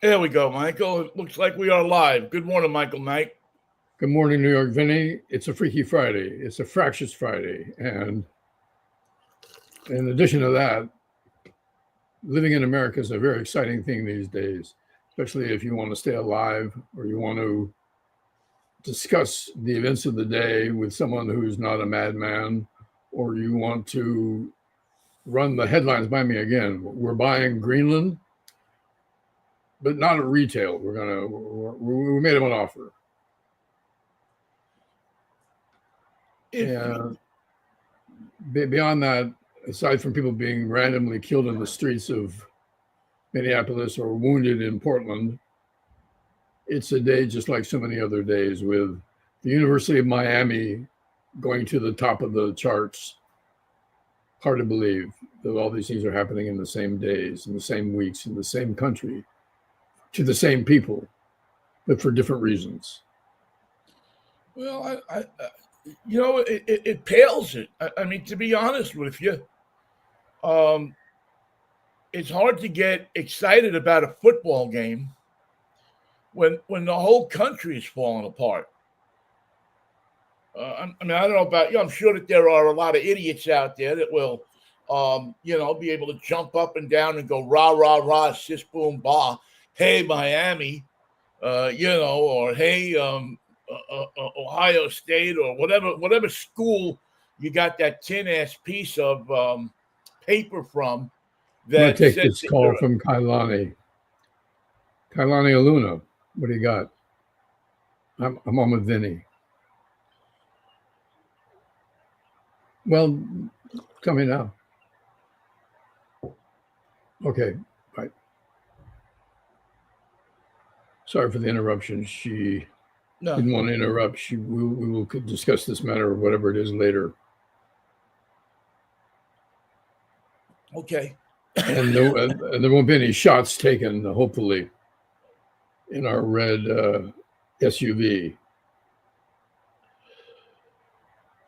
There we go, Michael. It looks like we are live. Good morning, Michael Knight. Good morning, New York, Vinnie. It's a Freaky Friday. It's a Fractious Friday. And in addition to that, living in America is a very exciting thing these days, especially if you want to stay alive or you want to discuss the events of the day with someone who's not a madman, or you want to run the headlines by me again. We're buying Greenland, but not at retail. We made him an offer. And beyond that, aside from people being randomly killed in the streets of Minneapolis or wounded in Portland, it's a day just like so many other days, with the University of Miami going to the top of the charts. Hard to believe that all these things are happening in the same days, in the same weeks, in the same country, to the same people, but for different reasons. Well, it pales it. I mean, to be honest with you, it's hard to get excited about a football game when the whole country is falling apart. I don't know about you. I'm sure that there are a lot of idiots out there that will, be able to jump up and down and go rah rah rah, sis boom bah, hey Miami, or hey Ohio State, or whatever school you got that tin ass piece of paper from. I'm going to take this call from Kailani. Kailani Aluna, what do you got? I'm on with Vinnie. Well, tell me now. Okay, right. Sorry for the interruption. She didn't want to interrupt. We will discuss this matter or whatever it is later. Okay. And there won't be any shots taken, hopefully, in our red SUV.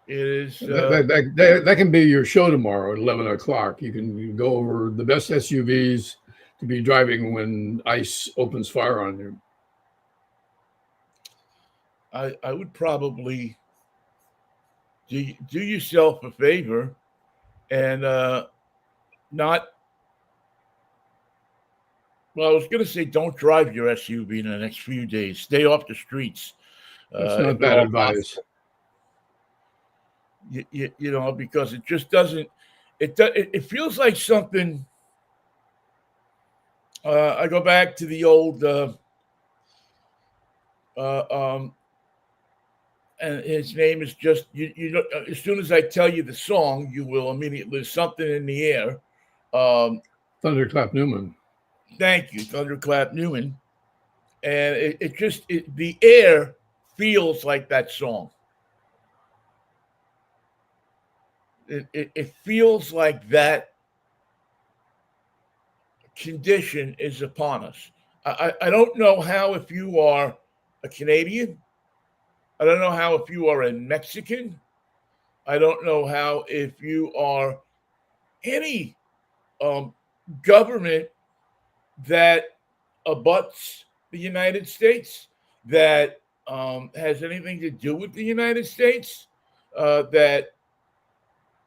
It is that can be your show tomorrow at 11 o'clock. You can go over the best SUVs to be driving when ICE opens fire on you. I would probably do yourself a favor and not. Well, I was going to say don't drive your SUV in the next few days. Stay off the streets. That's not bad advice. Because it just doesn't. It feels like something. I go back to the old. And his name is just you know. As soon as I tell you the song, you will immediately. There's something in the air. Thunderclap Newman. Thank you, Thunderclap Newman. And the air feels like that song. It feels like that condition is upon us. I don't know how, if you are a Canadian. I don't know how if you are a Mexican. I don't know how if you are any government that abuts the United States, that has anything to do with the United States, that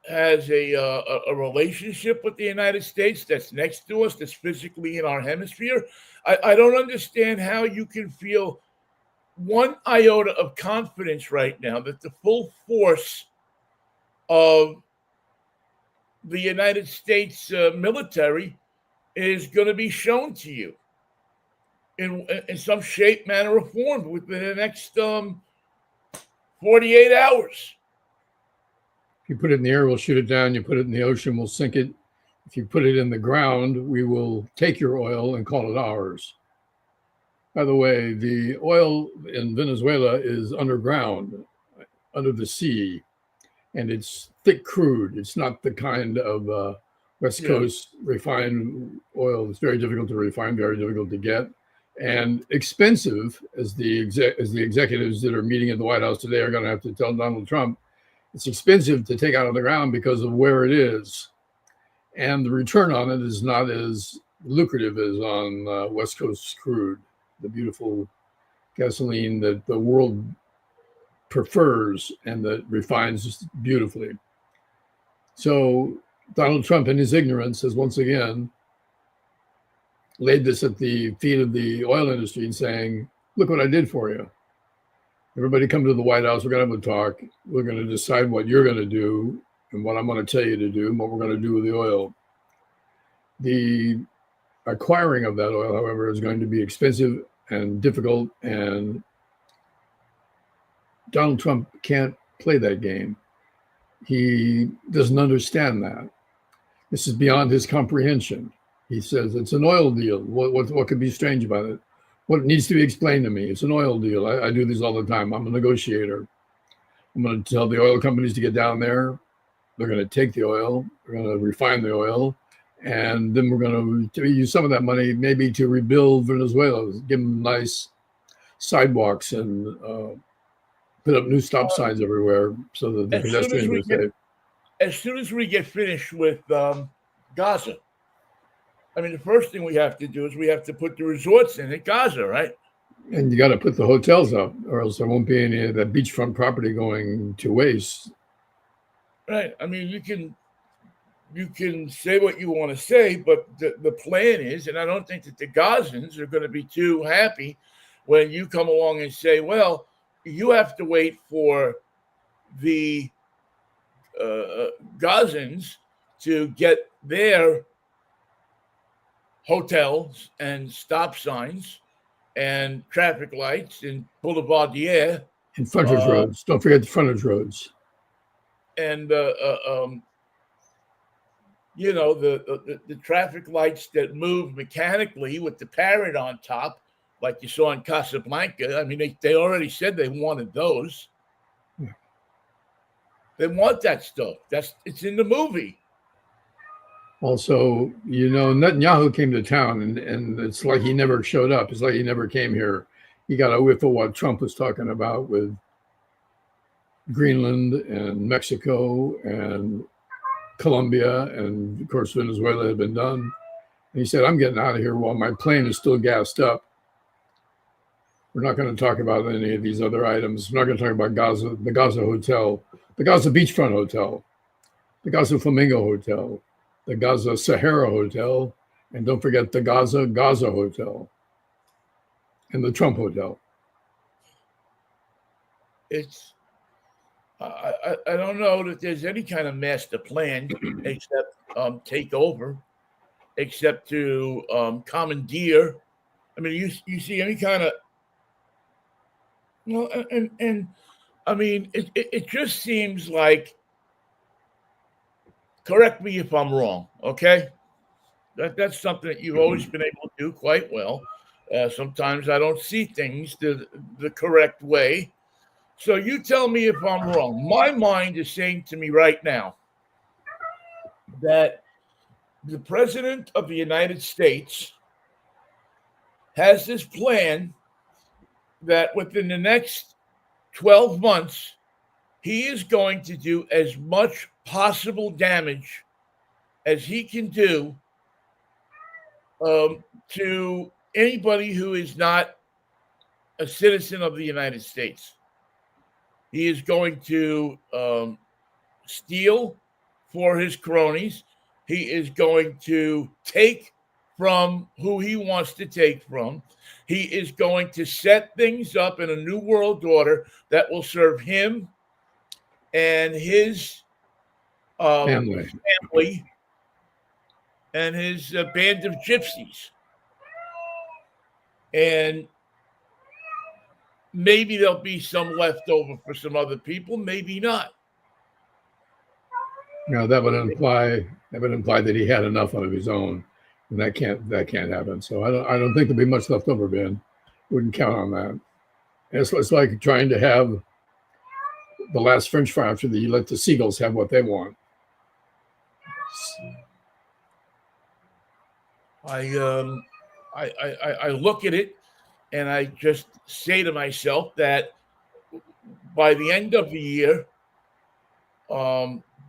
has a relationship with the United States, that's next to us, that's physically in our hemisphere. I don't understand how you can feel one iota of confidence right now that the full force of the United States military is going to be shown to you in some shape, manner, or form within the next 48 hours. If you put it in the air, we'll shoot it down. You put it in the ocean, we'll sink it. If you put it in the ground, we will take your oil and call it ours. By the way, the oil in Venezuela is underground, under the sea, and it's thick crude. It's not the kind of West Coast refined oil. It's very difficult to refine, very difficult to get, and expensive, as the executives that are meeting at the White House today are going to have to tell Donald Trump. It's expensive to take out of the ground because of where it is, and the return on it is not as lucrative is on West Coast crude, the beautiful gasoline that the world prefers and that refines beautifully. So Donald Trump, in his ignorance, has once again laid this at the feet of the oil industry and saying, look what I did for you. Everybody come to the White House. We're going to have a talk. We're going to decide what you're going to do and what I'm going to tell you to do and what we're going to do with the oil. The acquiring of that oil, however, is going to be expensive and difficult, and Donald Trump can't play that game. He doesn't understand that. This is beyond his comprehension. He says it's an oil deal. What could be strange about it? What needs to be explained to me? It's an oil deal. I do these all the time. I'm a negotiator. I'm going to tell the oil companies to get down there. They're going to take the oil. They're going to refine the oil. And then we're going to use some of that money maybe to rebuild Venezuela, give them nice sidewalks and put up new stop signs everywhere so that the pedestrians are safe. As soon as we get finished with Gaza, I mean, the first thing we have to do is we have to put the resorts in at Gaza, right? And you got to put the hotels up, or else there won't be any of that beachfront property going to waste. Right. I mean, you can say what you want to say, but the plan is, and I don't think that the Gazans are going to be too happy when you come along and say, well, you have to wait for the Gazans to get their hotels and stop signs and traffic lights and boulevardier and frontage roads. Don't forget the frontage roads. And you know, the traffic lights that move mechanically with the parrot on top, like you saw in Casablanca. I mean, they already said they wanted those. Yeah. They want that stuff. It's in the movie. Also, you know, Netanyahu came to town, and it's like he never showed up. It's like he never came here. He got a whiff of what Trump was talking about with Greenland and Mexico and Colombia, and of course Venezuela had been done. And he said, I'm getting out of here while my plane is still gassed up. We're not going to talk about any of these other items. We're not going to talk about Gaza, the Gaza Hotel, the Gaza Beachfront Hotel, the Gaza Flamingo Hotel, the Gaza Sahara Hotel, and don't forget the Gaza Hotel and the Trump Hotel. It's I don't know that there's any kind of master plan except take over, except to commandeer. I mean, you see any kind of and I mean it just seems like. Correct me if I'm wrong, okay? That's something that you've always been able to do quite well. Sometimes I don't see things the correct way. So you tell me if I'm wrong. My mind is saying to me right now that the President of the United States has this plan that within the next 12 months, he is going to do as much possible damage as he can do to anybody who is not a citizen of the United States. He is going to steal for his cronies. He is going to take from who he wants to take from. He is going to set things up in a new world order that will serve him and his family and his band of gypsies. And maybe there'll be some left over for some other people, maybe not. No, that would imply that he had enough of his own, and that can't happen. So I don't think there'll be much left over, Ben. Wouldn't count on that. It's like trying to have the last French fry after you let the seagulls have what they want. I look at it and I just say to myself that by the end of the year,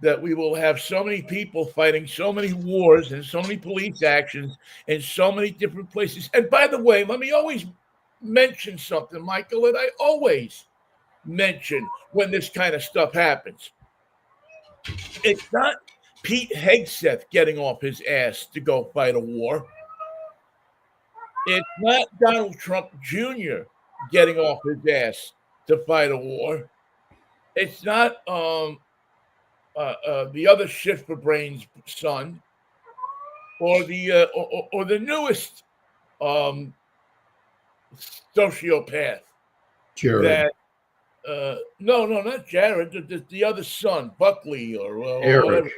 that we will have so many people fighting so many wars and so many police actions in so many different places. And by the way, let me always mention something, Michael, that I always mention when this kind of stuff happens. It's not Pete Hegseth getting off his ass to go fight a war. It's not Donald Trump Jr. getting off his ass to fight a war. It's not the other shit for brains son, or the newest sociopath Jared. that no, not Jared, the other son, Buckley or Eric. whatever.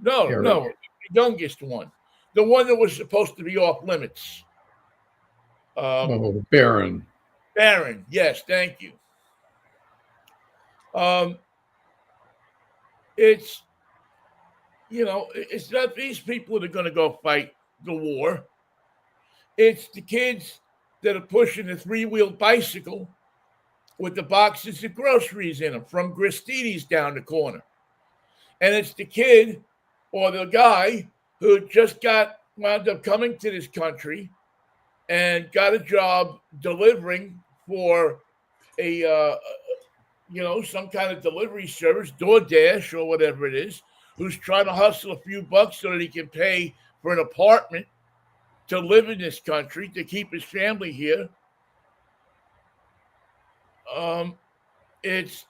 No, Eric. no, the youngest one, the one that was supposed to be off limits. Barron. Barron, yes, thank you. It's it's not these people that are going to go fight the war. It's the kids that are pushing the 3-wheeled bicycle with the boxes of groceries in them from Gristini's down the corner. And it's the kid or the guy who just wound up coming to this country and got a job delivering for a some kind of delivery service, DoorDash or whatever it is, who's trying to hustle a few bucks so that he can pay for an apartment to live in this country, to keep his family here. It's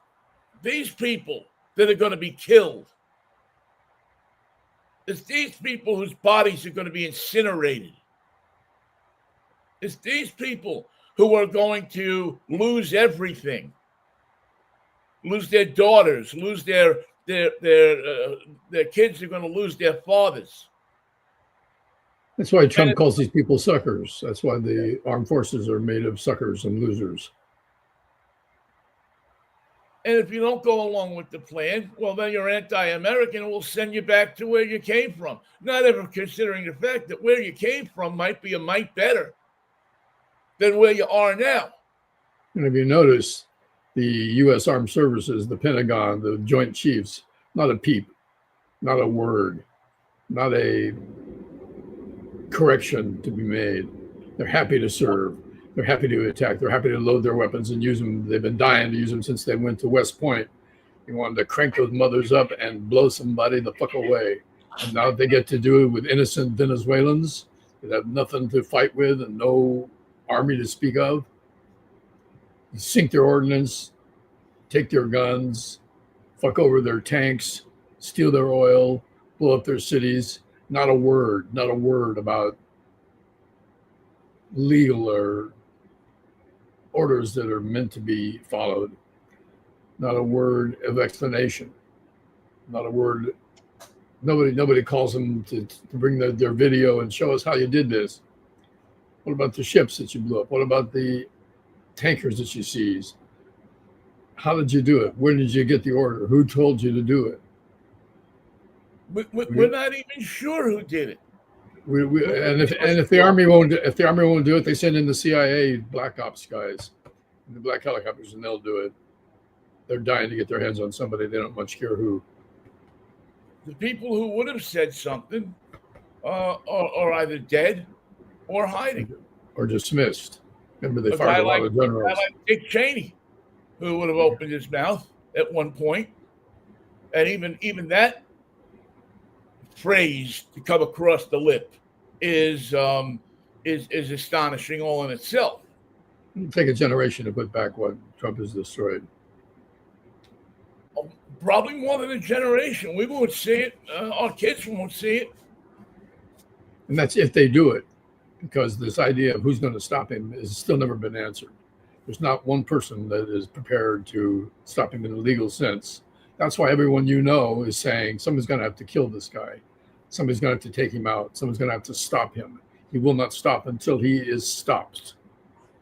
these people that are going to be killed. It's these people whose bodies are going to be incinerated. It's these people who are going to lose everything. Lose their daughters, lose their kids are going to lose their fathers. That's why Trump calls these people suckers. That's why the armed forces are made of suckers and losers. And if you don't go along with the plan, well, then you're anti-American and we'll send you back to where you came from. Not ever considering the fact that where you came from might be a mite better than where you are now. And if you notice, the U.S. Armed Services, the Pentagon, the Joint Chiefs, not a peep, not a word, not a correction to be made. They're happy to serve. They're happy to attack. They're happy to load their weapons and use them. They've been dying to use them since they went to West Point. They wanted to crank those mothers up and blow somebody the fuck away. And now they get to do it with innocent Venezuelans that have nothing to fight with and no army to speak of. Sink their ordnance, take their guns, fuck over their tanks, steal their oil, blow up their cities. Not a word about legal or orders that are meant to be followed. Not a word of explanation. Not a word. Nobody calls them to bring their video and show us how you did this. What about the ships that you blew up? What about the tankers that you seized? How did you do it? Where did you get the order? Who told you to do it? We're not even sure who did it. If the army won't do it, they send in the CIA black ops guys, the black helicopters, and they'll do it. They're dying to get their hands on somebody. They don't much care who. The people who would have said something are either dead or hiding or dismissed. Remember, they a fired guy a lot of generals. A guy like Dick Cheney, who would have opened his mouth at one point, and even that phrase to come across the lip is astonishing all in itself. It'll take a generation to put back what Trump has destroyed. Probably more than a generation. We won't see it. Our kids won't see it. And that's if they do it, because this idea of who's going to stop him has still never been answered. There's not one person that is prepared to stop him in a legal sense. That's why everyone is saying somebody's going to have to kill this guy. Somebody's going to have to take him out. Someone's going to have to stop him. He will not stop until he is stopped,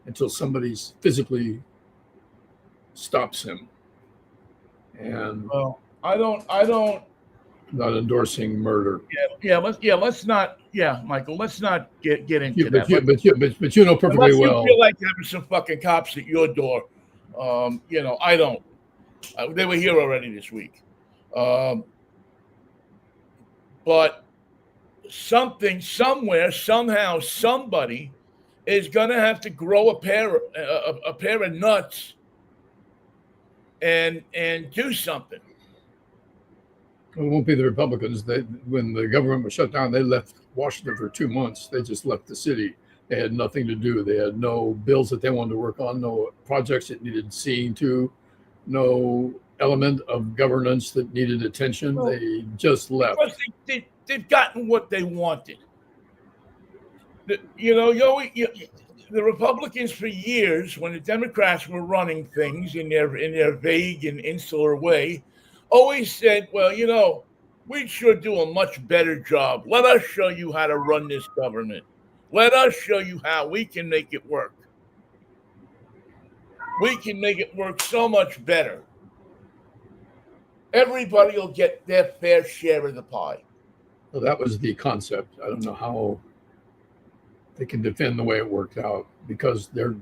until somebody physically stops him. And I don't. Not endorsing murder. Let's not. Yeah, Michael. Let's not get into that. But you know perfectly well. You feel like having some fucking cops at your door. I don't. They were here already this week. Um, but something, somewhere, somehow, somebody is going to have to grow a pair of nuts and do something. It won't be the Republicans. When the government was shut down, they left Washington for 2 months. They just left the city. They had nothing to do. They had no bills that they wanted to work on, no projects that needed seeing to, no element of governance that needed attention. Well, they just left. Because they've gotten what they wanted. The Republicans for years, when the Democrats were running things in their vague and insular way, always said, "Well, we should do a much better job. Let us show you how to run this government. Let us show you how we can make it work. We can make it work so much better. Everybody will get their fair share of the pie." Well, that was the concept. I don't know how they can defend the way it worked out, because they're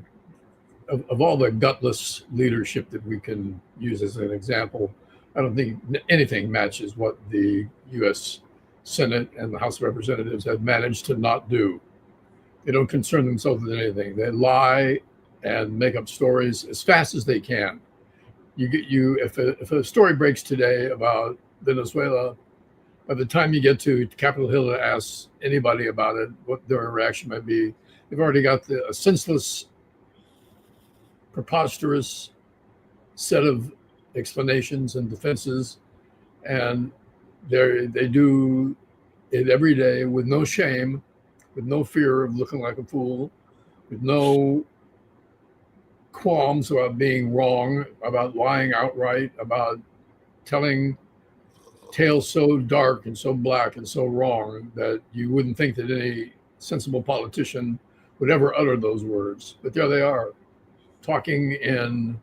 of all the gutless leadership that we can use as an example. I don't think anything matches what the U.S. Senate and the House of Representatives have managed to not do. They don't concern themselves with anything. They lie and make up stories as fast as they can. If a story breaks today about Venezuela, by the time you get to Capitol Hill to ask anybody about it, what their reaction might be, they've already got a senseless, preposterous set of explanations and defenses, and they do it every day with no shame, with no fear of looking like a fool, with no qualms about being wrong, about lying outright, about telling tales so dark and so black and so wrong that you wouldn't think that any sensible politician would ever utter those words. But there they are, talking in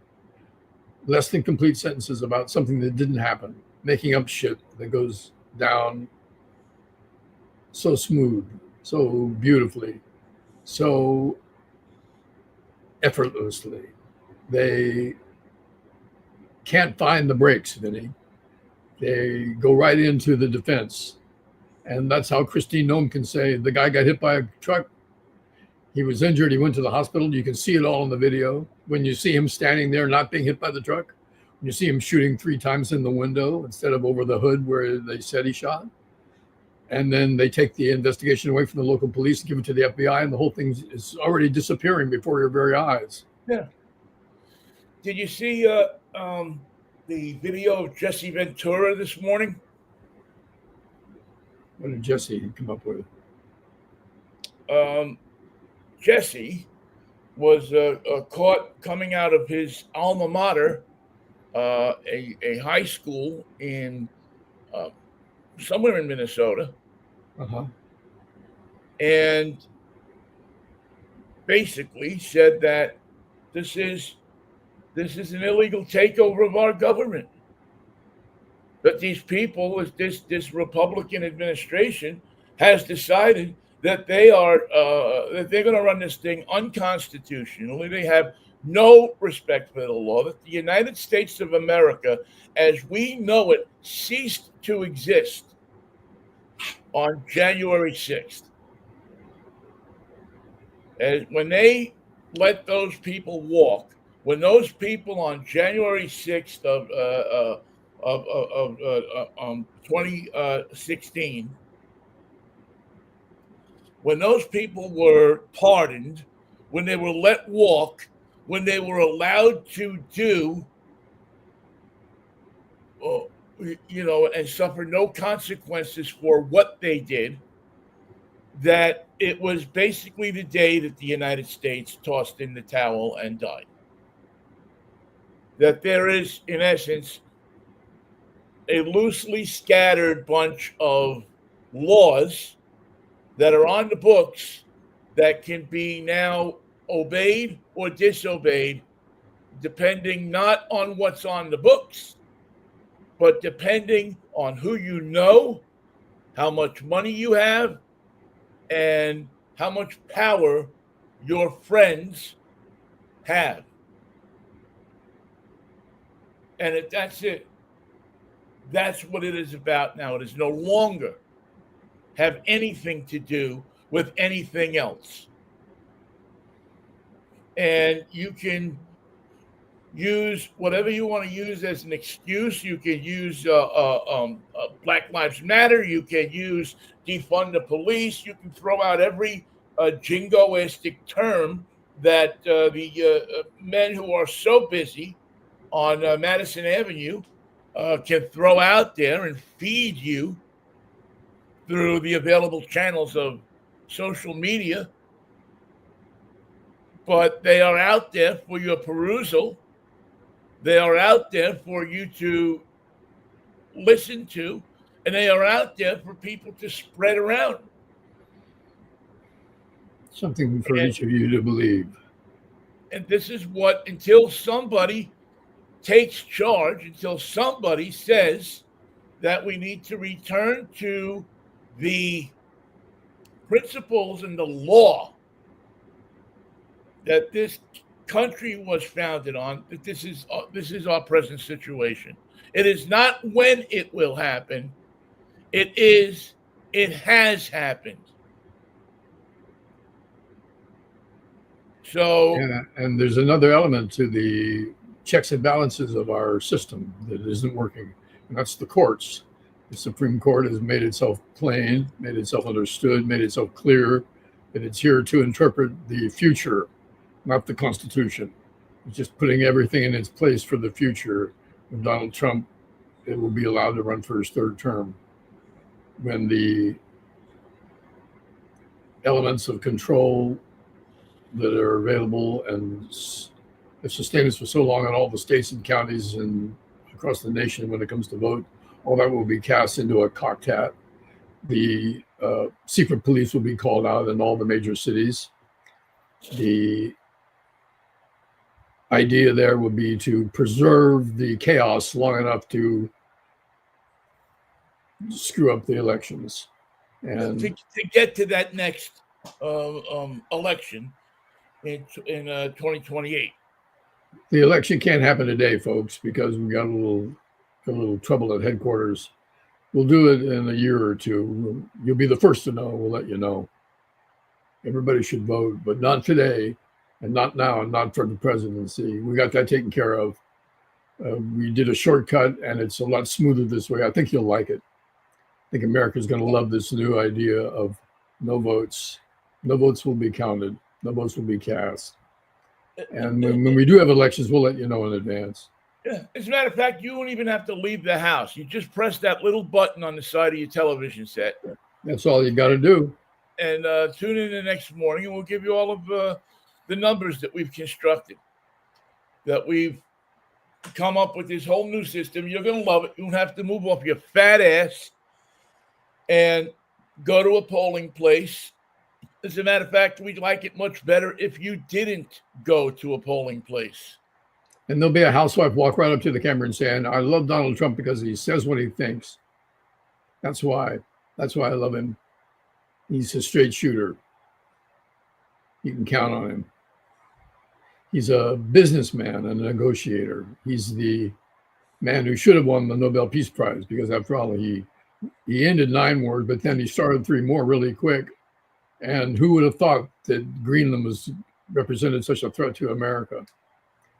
less than complete sentences about something that didn't happen, making up shit that goes down so smooth, so beautifully, so effortlessly. They can't find the brakes, Vinnie. They go right into the defense. And that's how Christine Nome can say the guy got hit by a truck. He was injured. He went to the hospital. You can see it all in the video. When you see him standing there not being hit by the truck, when you see him shooting 3 times in the window instead of over the hood where they said he shot. And then they take the investigation away from the local police and give it to the FBI, and the whole thing is already disappearing before your very eyes. Yeah. Did you see the video of Jesse Ventura this morning? What did Jesse come up with? Jesse was caught coming out of his alma mater, a high school in somewhere in Minnesota, and basically said that this is an illegal takeover of our government. That these people, this Republican administration, has decided that they're going to run this thing unconstitutionally. They have no respect for the law. That the United States of America, as we know it, ceased to exist on January 6th. And when they let those people walk, when those people on January 6th of 2016, when those people were pardoned, when they were let walk, when they were allowed to do, and suffer no consequences for what they did, that it was basically the day that the United States tossed in the towel and died. That there is, in essence, a loosely scattered bunch of laws that are on the books that can be now obeyed or disobeyed, depending not on what's on the books, but depending on who you know, how much money you have, and how much power your friends have. And that's it. That's what it is about now. It is no longer have anything to do with anything else. And you can use whatever you want to use as an excuse. You can use Black Lives Matter. You can use defund the police. You can throw out every jingoistic term that the men who are so busy on Madison Avenue can throw out there and feed you through the available channels of social media. But they are out there for your perusal. They are out there for you to listen to, and they are out there for people to spread around. Something for each of you to believe. And this is what, until somebody takes charge, until somebody says that we need to return to the principles and the law that this country was founded on, that this is our present situation. It is not when it will happen. It has happened. So, and there's another element to the checks and balances of our system that isn't working, and that's the courts. The Supreme Court has made itself plain, made itself understood, made itself clear that it's here to interpret the future, not the Constitution. It's just putting everything in its place for the future. When Donald Trump, it will be allowed to run for his third term. When the elements of control that are available and have sustained us for so long in all the states and counties and across the nation when it comes to vote, all that will be cast into a cocked hat. The secret police will be called out in all the major cities. The idea there would be to preserve the chaos long enough to screw up the elections. And to get to that next election in 2028. The election can't happen today, folks, because we got a little trouble at headquarters. We'll do it in a year or two. You'll be the first to know. We'll let you know. Everybody should vote, but not today, and not now, and not for the presidency. We got that taken care of. We did a shortcut, and it's a lot smoother this way. I think you'll like it. I think America's going to love this new idea of no votes. No votes will be counted. No votes will be cast. And when we do have elections, we'll let you know in advance. Yeah. As a matter of fact, you won't even have to leave the house. You just press that little button on the side of your television set. That's all you got to do. And tune in the next morning, and we'll give you all of the numbers that we've constructed, that we've come up with this whole new system. You're going to love it. You don't have to move off your fat ass and go to a polling place. As a matter of fact, we'd like it much better if you didn't go to a polling place. And there'll be a housewife walk right up to the camera and saying, I love Donald Trump because he says what he thinks. That's why. That's why I love him. He's a straight shooter. You can count on him. He's a businessman and a negotiator. He's the man who should have won the Nobel Peace Prize because, after all, he ended 9 wars, but then he started 3 more really quick. And who would have thought that Greenland was represented such a threat to America?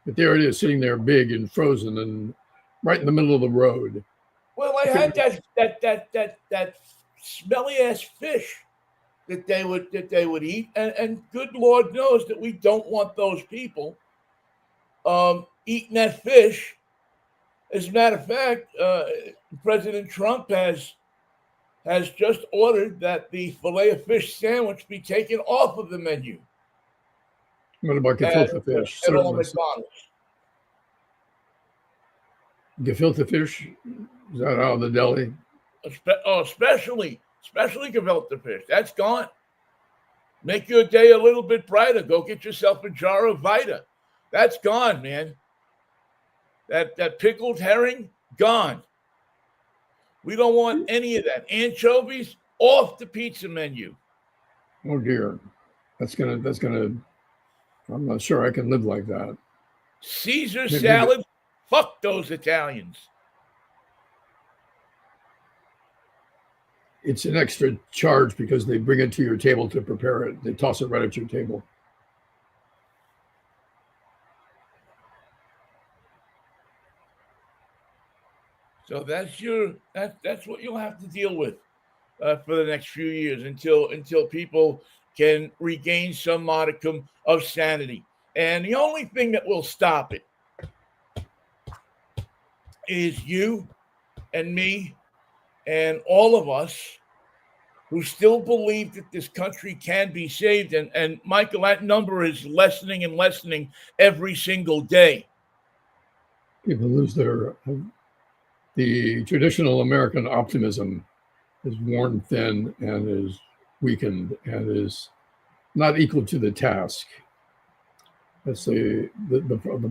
But there it is, sitting there big and frozen and right in the middle of the road. Well, I had that smelly ass fish that they would eat, and good Lord knows that we don't want those people eating that fish. As a matter of fact, President Trump has just ordered that the filet of fish sandwich be taken off of the menu. What about gefilte fish? At all McDonald's. Gefilte fish? Is that out of the deli? Especially gefilte fish. That's gone. Make your day a little bit brighter. Go get yourself a jar of Vita. That's gone, man. That pickled herring, gone. We don't want any of that. Anchovies, off the pizza menu. Oh dear. That's gonna I'm not sure I can live like that. Caesar salad, fuck those Italians. it's an extra charge because they bring it to your table to prepare it. They toss it right at your table. So that's what you'll have to deal with for the next few years until people can regain some modicum of sanity. And the only thing that will stop it is you and me and all of us who still believe that this country can be saved. And Michael, that number is lessening and lessening every single day. People lose the traditional American optimism is worn thin and is weakened and is not equal to the task. That's the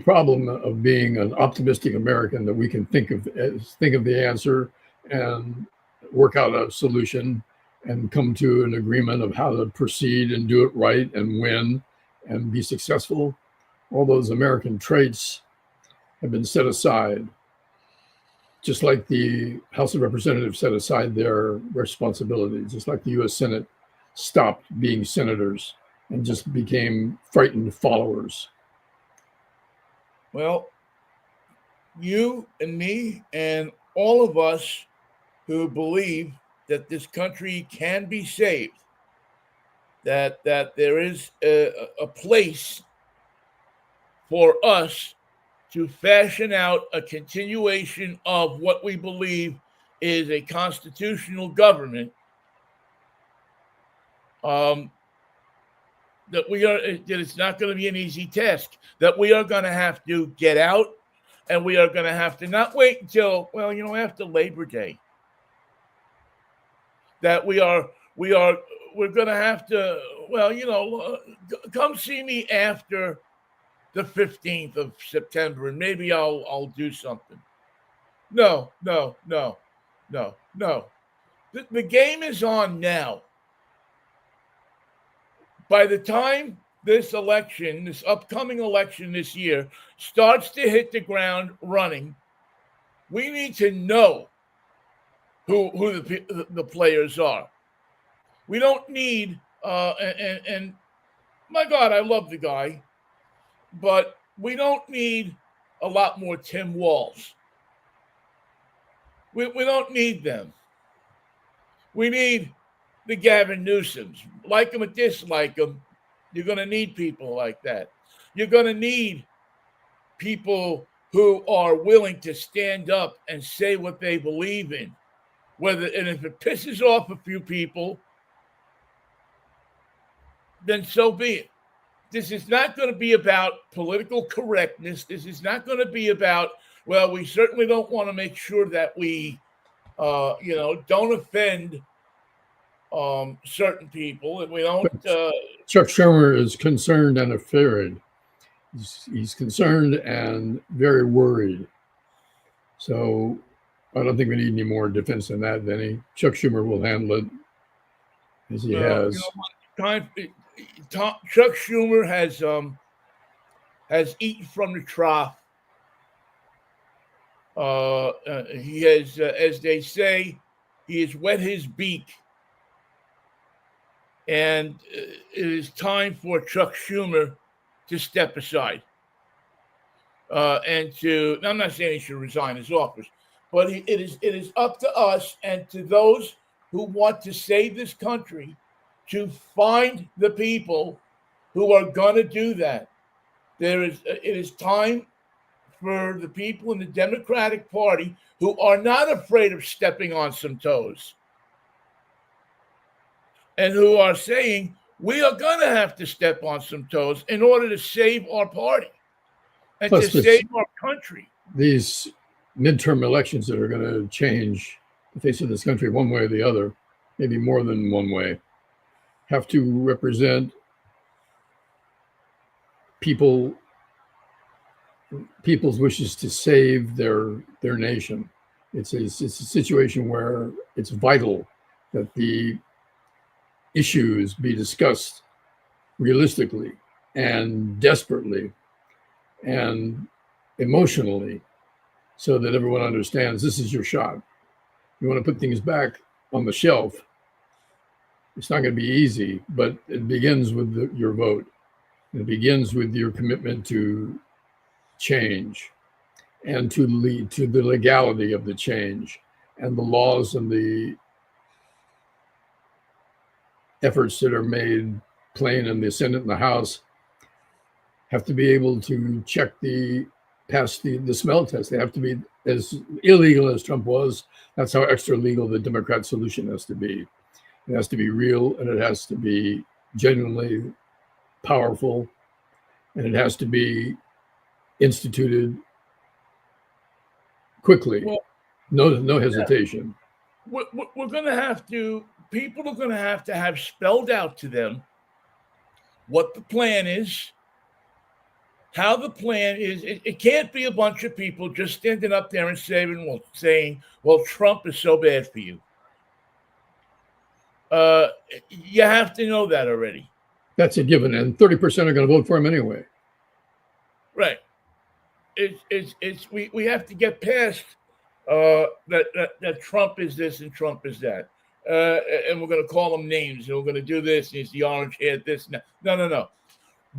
problem of being an optimistic American, that we can think of the answer and work out a solution and come to an agreement of how to proceed and do it right and win and be successful. All those American traits have been set aside, just like the House of Representatives set aside their responsibilities, just like the U.S. Senate stopped being senators and just became frightened followers. Well, you and me and all of us who believe that this country can be saved, that there is a place for us to fashion out a continuation of what we believe is a constitutional government, that it's not going to be an easy task, that we are going to have to get out, and we are going to have to not wait until, after Labor Day, that we're going to have to, come see me after the 15th of September, and maybe I'll do something. No. The game is on now. By the time this upcoming election this year, starts to hit the ground running, we need to know who the players are. We don't need, and my God, I love the guy, but we don't need a lot more Tim Walls. We don't need them. We need the Gavin Newsoms. Like them or dislike them, you're going to need people like that. You're going to need people who are willing to stand up and say what they believe in. And if it pisses off a few people, then so be it. This is not going to be about political correctness. This is not going to be about, we certainly don't want to make sure that we, don't offend certain people, and we don't. Chuck Schumer is concerned and afraid. He's concerned and very worried. So I don't think we need any more defense than that, Vinnie. Chuck Schumer will handle it as he has. Chuck Schumer has eaten from the trough. He has, as they say, he has wet his beak. And it is time for Chuck Schumer to step aside. I'm not saying he should resign his office, but it is up to us and to those who want to save this country to find the people who are going to do that. It is time for the people in the Democratic Party who are not afraid of stepping on some toes and who are saying we are going to have to step on some toes in order to save our party and to save our country. These midterm elections that are going to change the face of this country one way or the other, maybe more than one way, have to represent people's wishes to save their nation. It's a situation where it's vital that the issues be discussed realistically and desperately and emotionally, so that everyone understands this is your shot. You want to put things back, on the shelf. It's not going to be easy, but it begins with your vote. It begins with your commitment to change and to lead to the legality of the change, and the laws and the efforts that are made plain in the Senate and the House have to be able to pass the smell test. They have to be as illegal as Trump was. That's how extra legal the Democrat solution has to be. It has to be real, and it has to be genuinely powerful, and it has to be instituted quickly. Well, no hesitation. we're going to have to, people are going to have spelled out to them what the plan is, how the plan is. It can't be a bunch of people just standing up there and saying, well, Trump is so bad for you. You have to know that already. That's a given, and 30% are going to vote for him anyway. Right. We have to get past that Trump is this and Trump is that, and we're going to call him names, and we're going to do this. And he's the orange hair. This no.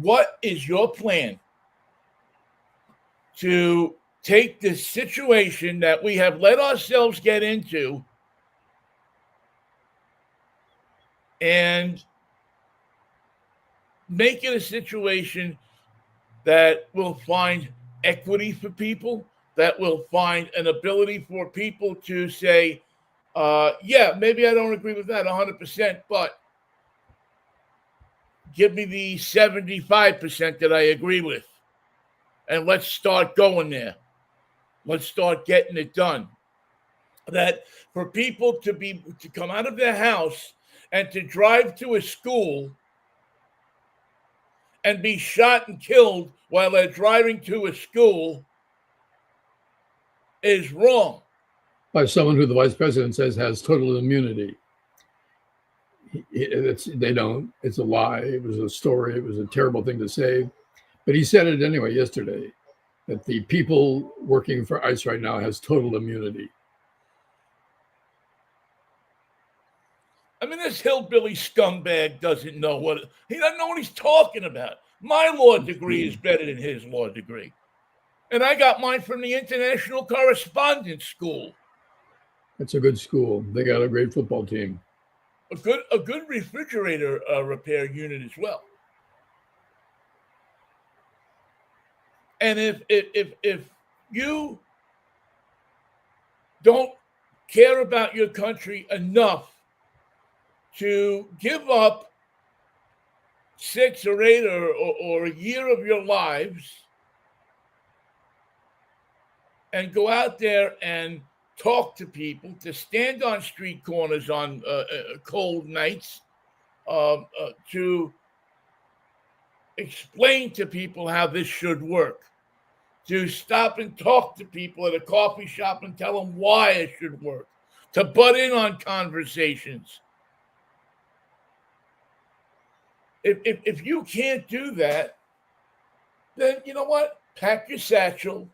What is your plan to take this situation that we have let ourselves get into and make it a situation that will find equity for people, that will find an ability for people to say, yeah, maybe I don't agree with that 100%, but give me the 75% that I agree with, and let's start going there. Let's start getting it done. That for people to come out of their house and to drive to a school and be shot and killed while they're driving to a school is wrong. By someone who the vice president says has total immunity. They don't. It's a lie. It was a story. It was a terrible thing to say. But he said it anyway yesterday, that the people working for ICE right now has total immunity. I mean, this hillbilly scumbag doesn't know what he's talking about. My law degree is better than his law degree. And I got mine from the International Correspondence School. It's a good school. They got a great football team. A good refrigerator repair unit as well. And if you don't care about your country enough to give up 6 or 8 or a year of your lives and go out there and talk to people, to stand on street corners on cold nights, to explain to people how this should work, to stop and talk to people at a coffee shop and tell them why it should work, to butt in on conversations. If you can't do that, then you know what? Pack your satchel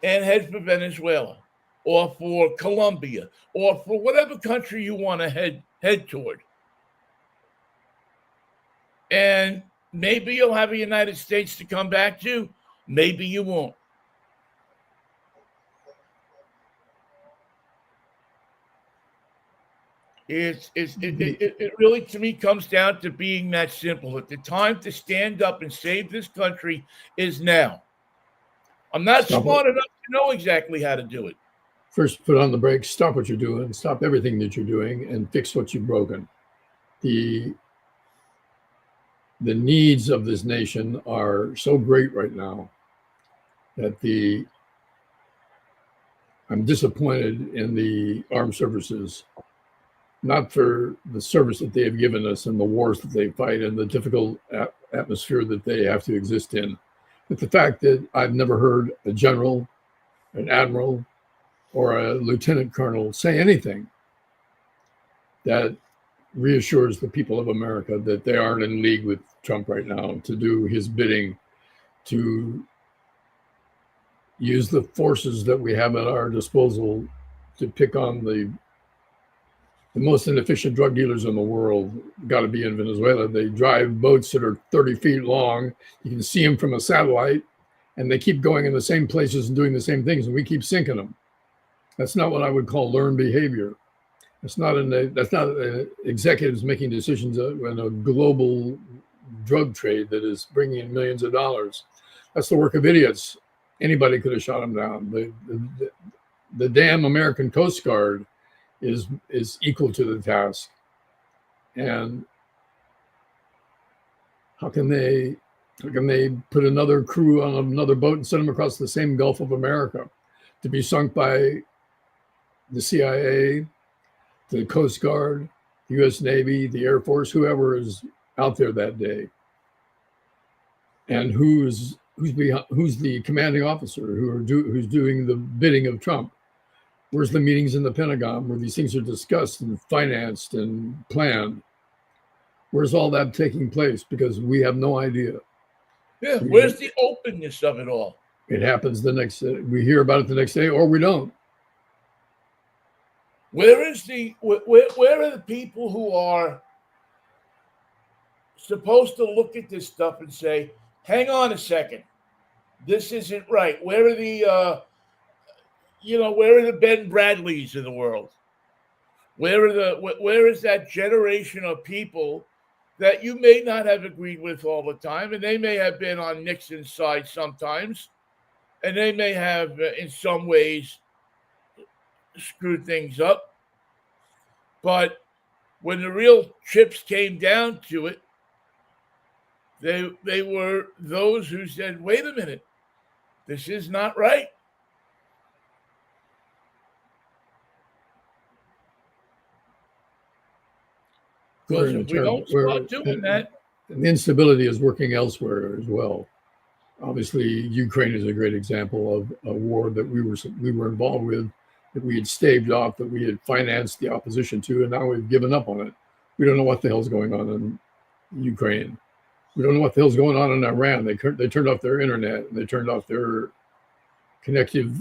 and head for Venezuela or for Colombia or for whatever country you want to head toward. And maybe you'll have a United States to come back to. Maybe you won't. It really, to me, comes down to being that simple. That the time to stand up and save this country is now. I'm not smart enough to know exactly how to do it. First, put on the brakes, stop what you're doing, stop everything that you're doing, and fix what you've broken. The needs of this nation are so great right now that I'm disappointed in the armed services, not for the service that they have given us and the wars that they fight and the difficult atmosphere that they have to exist in, but the fact that I've never heard a general, an admiral, or a lieutenant colonel say anything that reassures the people of America that they aren't in league with Trump right now to do his bidding, to use the forces that we have at our disposal to pick on the the most inefficient drug dealers in the world got to be in Venezuela. They drive boats that are 30 feet long. You can see them from a satellite, and they keep going in the same places and doing the same things, and we keep sinking them. That's not what I would call learned behavior. That's not executives making decisions in a global drug trade that is bringing in millions of dollars. That's the work of idiots. Anybody could have shot them down. The damn American Coast Guard is equal to the task. And how can they put another crew on another boat and send them across the same Gulf of America to be sunk by the CIA, the Coast Guard, the U.S. Navy, the Air Force, whoever is out there that day? And who's the commanding officer who's doing the bidding of Trump? Where's the meetings in the Pentagon where these things are discussed and financed and planned? Where's all that taking place? Because we have no idea. Yeah, where's the openness of it all? It happens the next day. We hear about it the next day, or we don't. Where are the people who are supposed to look at this stuff and say, hang on a second, this isn't right? Where are the where are the Ben Bradleys in the world? Where is that generation of people that you may not have agreed with all the time, and they may have been on Nixon's side sometimes, and they may have in some ways screwed things up. But when the real chips came down to it, they were those who said, wait a minute, this is not right. Because if we don't start doing that. And the instability is working elsewhere as well. Obviously, Ukraine is a great example of a war that we were involved with, that we had staved off, that we had financed the opposition to, and now we've given up on it. We don't know what the hell's going on in Ukraine. We don't know what the hell's going on in Iran. They turned off their internet, and they turned off their connective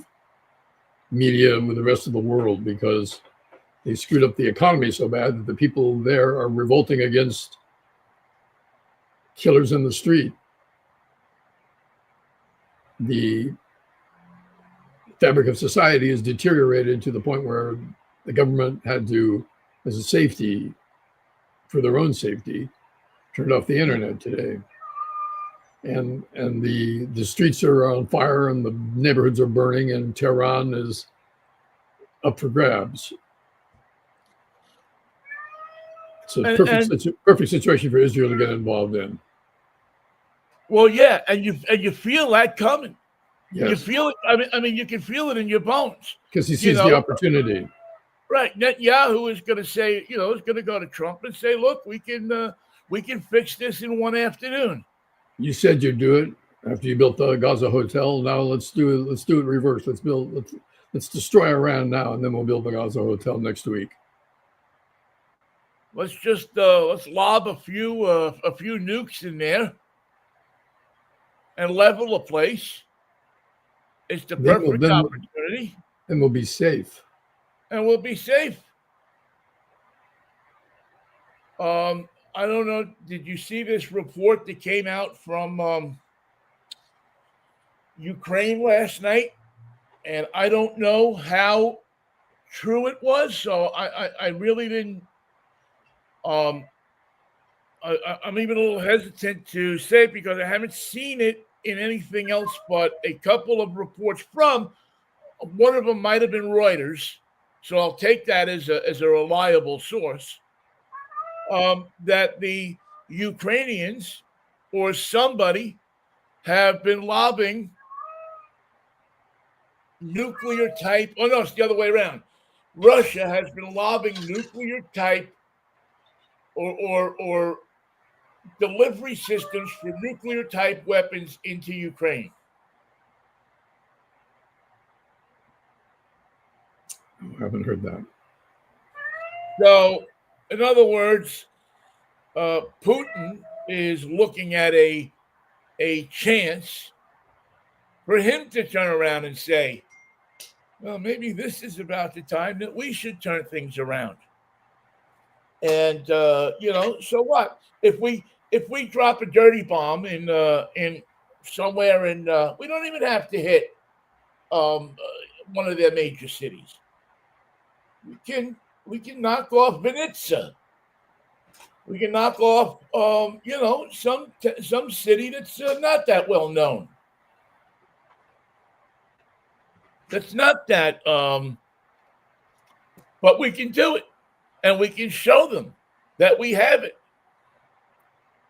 media with the rest of the world because they screwed up the economy so bad that the people there are revolting against killers in the street. The fabric of society is deteriorated to the point where the government had to, as a safety, for their own safety, turned off the internet today. And the streets are on fire and the neighborhoods are burning and Tehran is up for grabs. It's a perfect situation for Israel to get involved in. Well, yeah, and you feel that coming. Yes. You feel it. I mean, you can feel it in your bones because he sees the opportunity. Right, Netanyahu is going to say, is going to go to Trump and say, "Look, we can fix this in one afternoon." You said you'd do it after you built the Gaza hotel. Now let's do it reverse. Let's destroy Iran now, and then we'll build the Gaza hotel next week. Let's just let's lob a few nukes in there and level the place. It's the perfect opportunity. And we'll be safe. And we'll be safe. I don't know. Did you see this report that came out from Ukraine last night? And I don't know how true it was. So I really didn't. I'm even a little hesitant to say it because I haven't seen it in anything else but a couple of reports from one of them might have been Reuters. So I'll take that as a reliable source, that the Ukrainians or somebody have been lobbing nuclear type. Oh, no, it's the other way around. Russia has been lobbing nuclear type or delivery systems for nuclear type weapons into Ukraine. I haven't heard that. So, in other words, Putin is looking at a chance for him to turn around and say, well, maybe this is about the time that we should turn things around. And so what? If we drop a dirty bomb in somewhere in we don't even have to hit one of their major cities. We can we can knock off Venezia. We can knock off some city that's not that well known. That's not that but we can do it, and we can show them that we have it.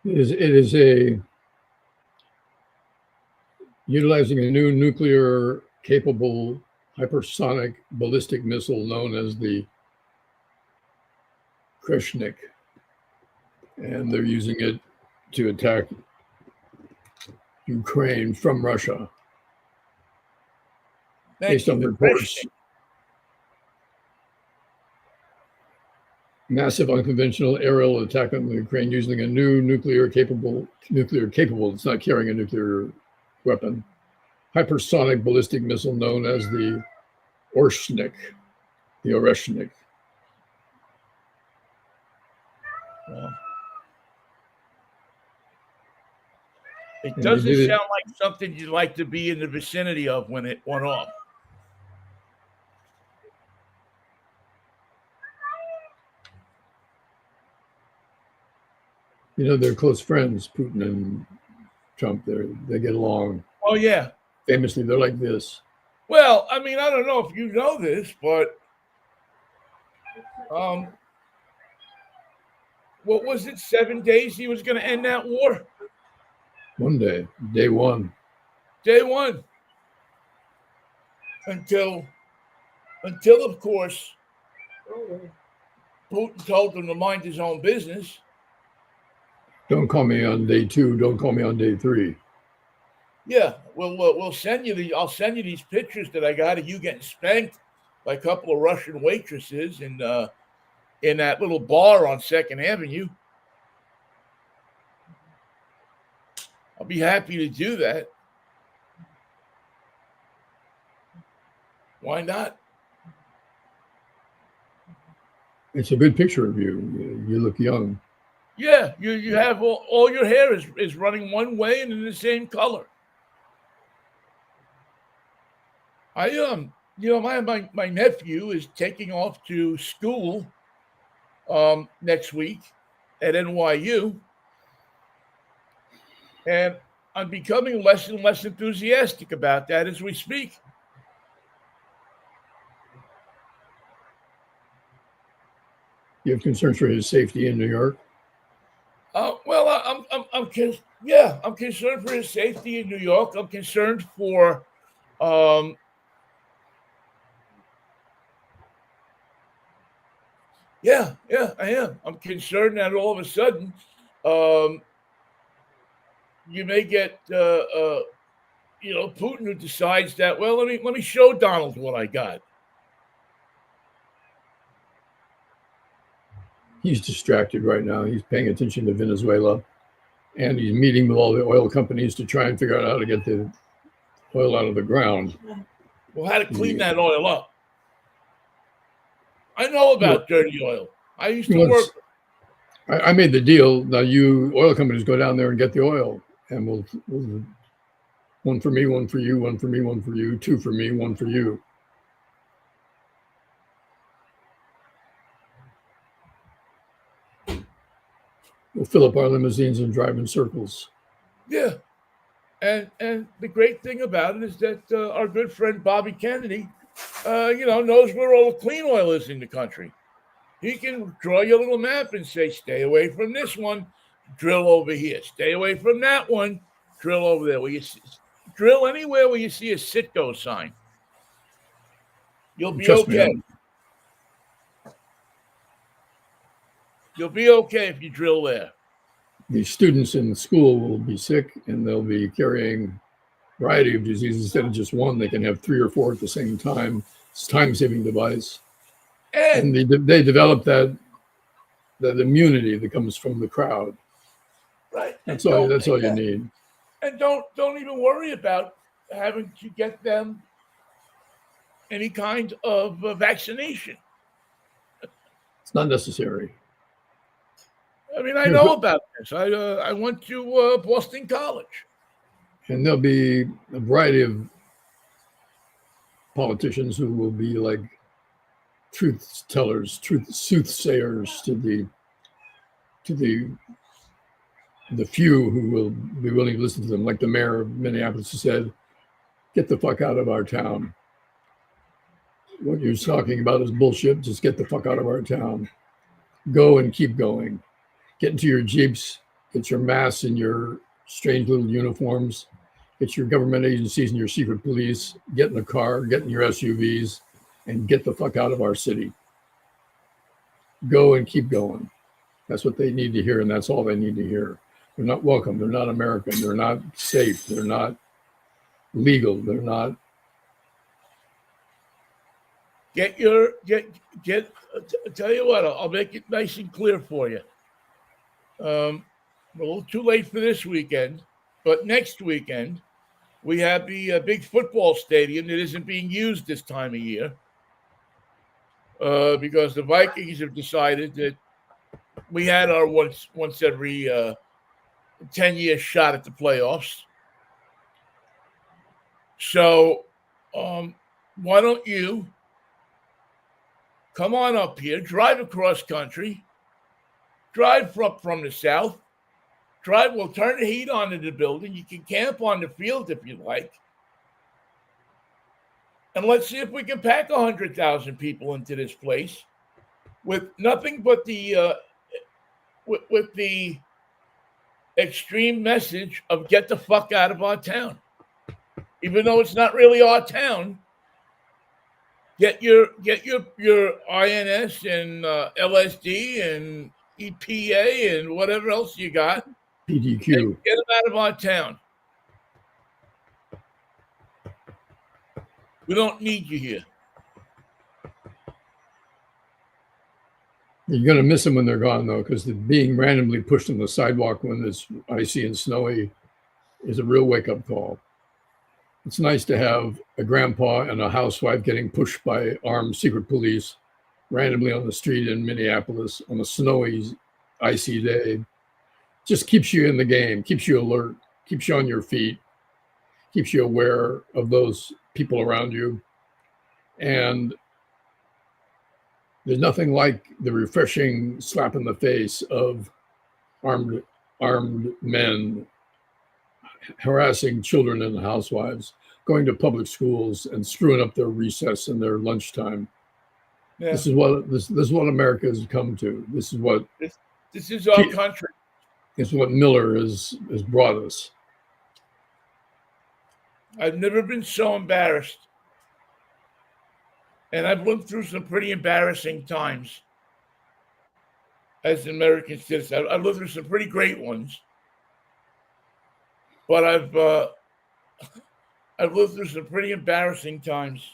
It is a utilizing a new nuclear capable hypersonic ballistic missile known as the Kreshnik, and they're using it to attack Ukraine from Russia. Based on reports, massive unconventional aerial attack on the Ukraine using a new nuclear capable, it's not carrying a nuclear weapon, hypersonic ballistic missile known as the Oreshnik. Well, it doesn't sound like something you'd like to be in the vicinity of when it went off. They're close friends, Putin and Trump. They get along. Oh, yeah. Famously, they're like this. Well, I mean, I don't know if you know this, but what was it? 7 days he was going to end that war? One day, day one. Day one. Until of course, Putin told him to mind his own business. Don't call me on day 2. Don't call me on day 3. Yeah, we'll send you I'll send you these pictures that I got of you getting spanked by a couple of Russian waitresses in that little bar on 2nd Avenue. I'll be happy to do that. Why not? It's a good picture of you. You look young. Yeah, you have all your hair is running one way and in the same color. My nephew is taking off to school next week at NYU, and I'm becoming less and less enthusiastic about that as we speak. You have concerns for his safety in New York? Well, I'm concerned for his safety in New York. I'm concerned for yeah, I am. I'm concerned that all of a sudden you may get Putin, who decides that, well, let me show Donald what I got. He's distracted right now. He's paying attention to Venezuela, and he's meeting with all the oil companies to try and figure out how to get the oil out of the ground. Well, how to clean that oil up. I know about dirty oil. I used to work. I made the deal. Now you oil companies go down there and get the oil, and we'll one for me, one for you, one for me, one for you, 2 for me, 1 for you. We'll fill up our limousines and drive in circles. Yeah. And the great thing about it is that our good friend Bobby Kennedy, knows where all the clean oil is in the country. He can draw you a little map and say, stay away from this one, drill over here. Stay away from that one, drill over there. Drill anywhere where you see a Citgo sign. You'll be okay. You'll be okay if you drill there. The students in the school will be sick, and they'll be carrying a variety of diseases. Instead of just one, they can have 3 or 4 at the same time. It's a time-saving device. And they develop that immunity that comes from the crowd. Right. That's all you need. And don't even worry about having to get them any kind of vaccination. It's not necessary. I mean, I Here's know what, about this. I went to Boston College. and there'll be a variety of politicians who will be like truth tellers, truth soothsayers to the few who will be willing to listen to them, like the mayor of Minneapolis who said, "Get the fuck out of our town. What you're talking about is bullshit. Just get the fuck out of our town. Go and keep going. Get into your jeeps. Get your masks and your strange little uniforms. Get your government agencies and your secret police. Get in the car. Get in your SUVs, and get the fuck out of our city. Go and keep going." That's what they need to hear, and that's all they need to hear. They're not welcome. They're not American. They're not safe. They're not legal. They're not. Get. Tell you what, I'll make it nice and clear for you. A little too late for this weekend, but next weekend we have the big football stadium that isn't being used this time of year because the Vikings have decided that we had our once every 10-year shot at the playoffs. So why don't you come on up here, drive across country, drive up from the south, we'll turn the heat on in the building. You can camp on the field if you like. And let's see if we can pack 100,000 people into this place with nothing but the with the extreme message of get the fuck out of our town. Even though it's not really our town, get your INS and LSD and EPA and whatever else you got. PDQ. Get them out of our town. We don't need you here. You're going to miss them when they're gone, though, because being randomly pushed on the sidewalk when it's icy and snowy is a real wake-up call. It's nice to have a grandpa and a housewife getting pushed by armed secret police randomly on the street in Minneapolis on a snowy, icy day. Just keeps you in the game, keeps you alert, keeps you on your feet, keeps you aware of those people around you. And there's nothing like the refreshing slap in the face of armed men harassing children and housewives, going to public schools and screwing up their recess and their lunchtime. Yeah. This is what America has come to. This is what this is our country. This is what Miller has brought us. I've never been so embarrassed. And I've lived through some pretty embarrassing times as an American citizen. I've lived through some pretty great ones. But I've lived through some pretty embarrassing times.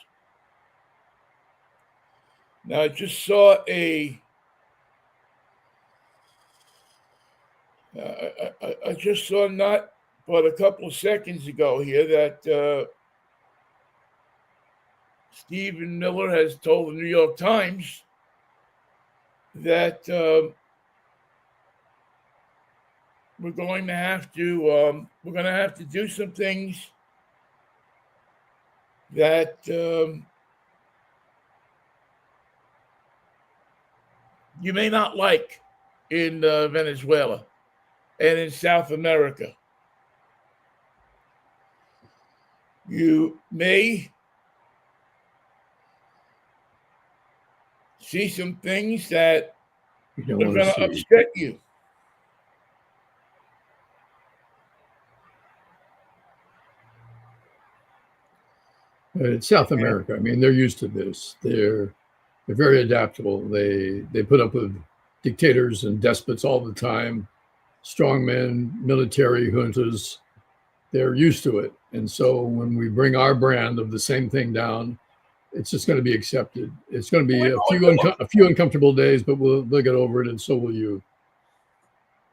Now, I just saw I just saw not but a couple of seconds ago here that Stephen Miller has told the New York Times that we're going to have to do some things that you may not like in Venezuela and in South America. You may see some things that are going to upset you. It's South America. I mean, they're used to this. They're very adaptable. They put up with dictators and despots all the time, strongmen, military juntas. They're used to it. And so when we bring our brand of the same thing down, it's just going to be accepted. It's going to be a few uncomfortable days, but they'll get over it, and so will you.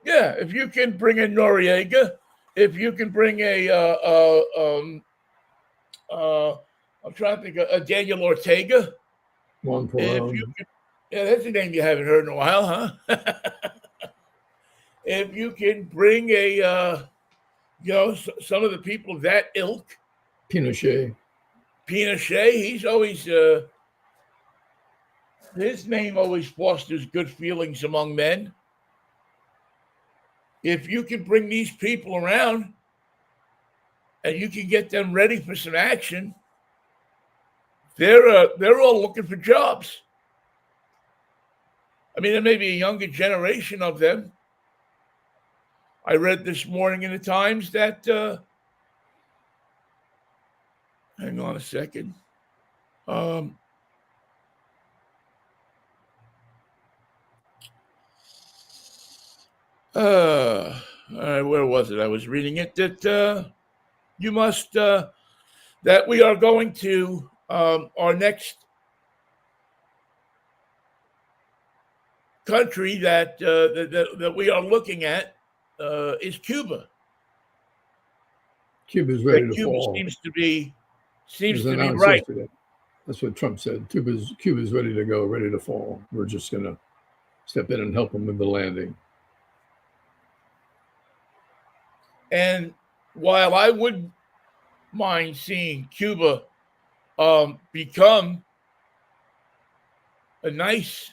Yeah, if you can bring a Noriega, if you can bring I'm trying to think of a Daniel Ortega. Juan Perón. Yeah, that's a name you haven't heard in a while, huh? if you can bring some of the people of that ilk, Pinochet. Pinochet, he's always his name always fosters good feelings among men. If you can bring these people around and you can get them ready for some action, they're all looking for jobs. I mean, there may be a younger generation of them. I read this morning in the Times that hang on a second. Um, all right, where was it? I was reading it that you must that we are going to our next country that we are looking at is Cuba. Cuba's That ready to Cuba fall. seems It was to be announced right. yesterday. That's what Trump said. Cuba's ready to go, ready to fall. We're just going to step in and help them with the landing. And while I wouldn't mind seeing Cuba become a nice,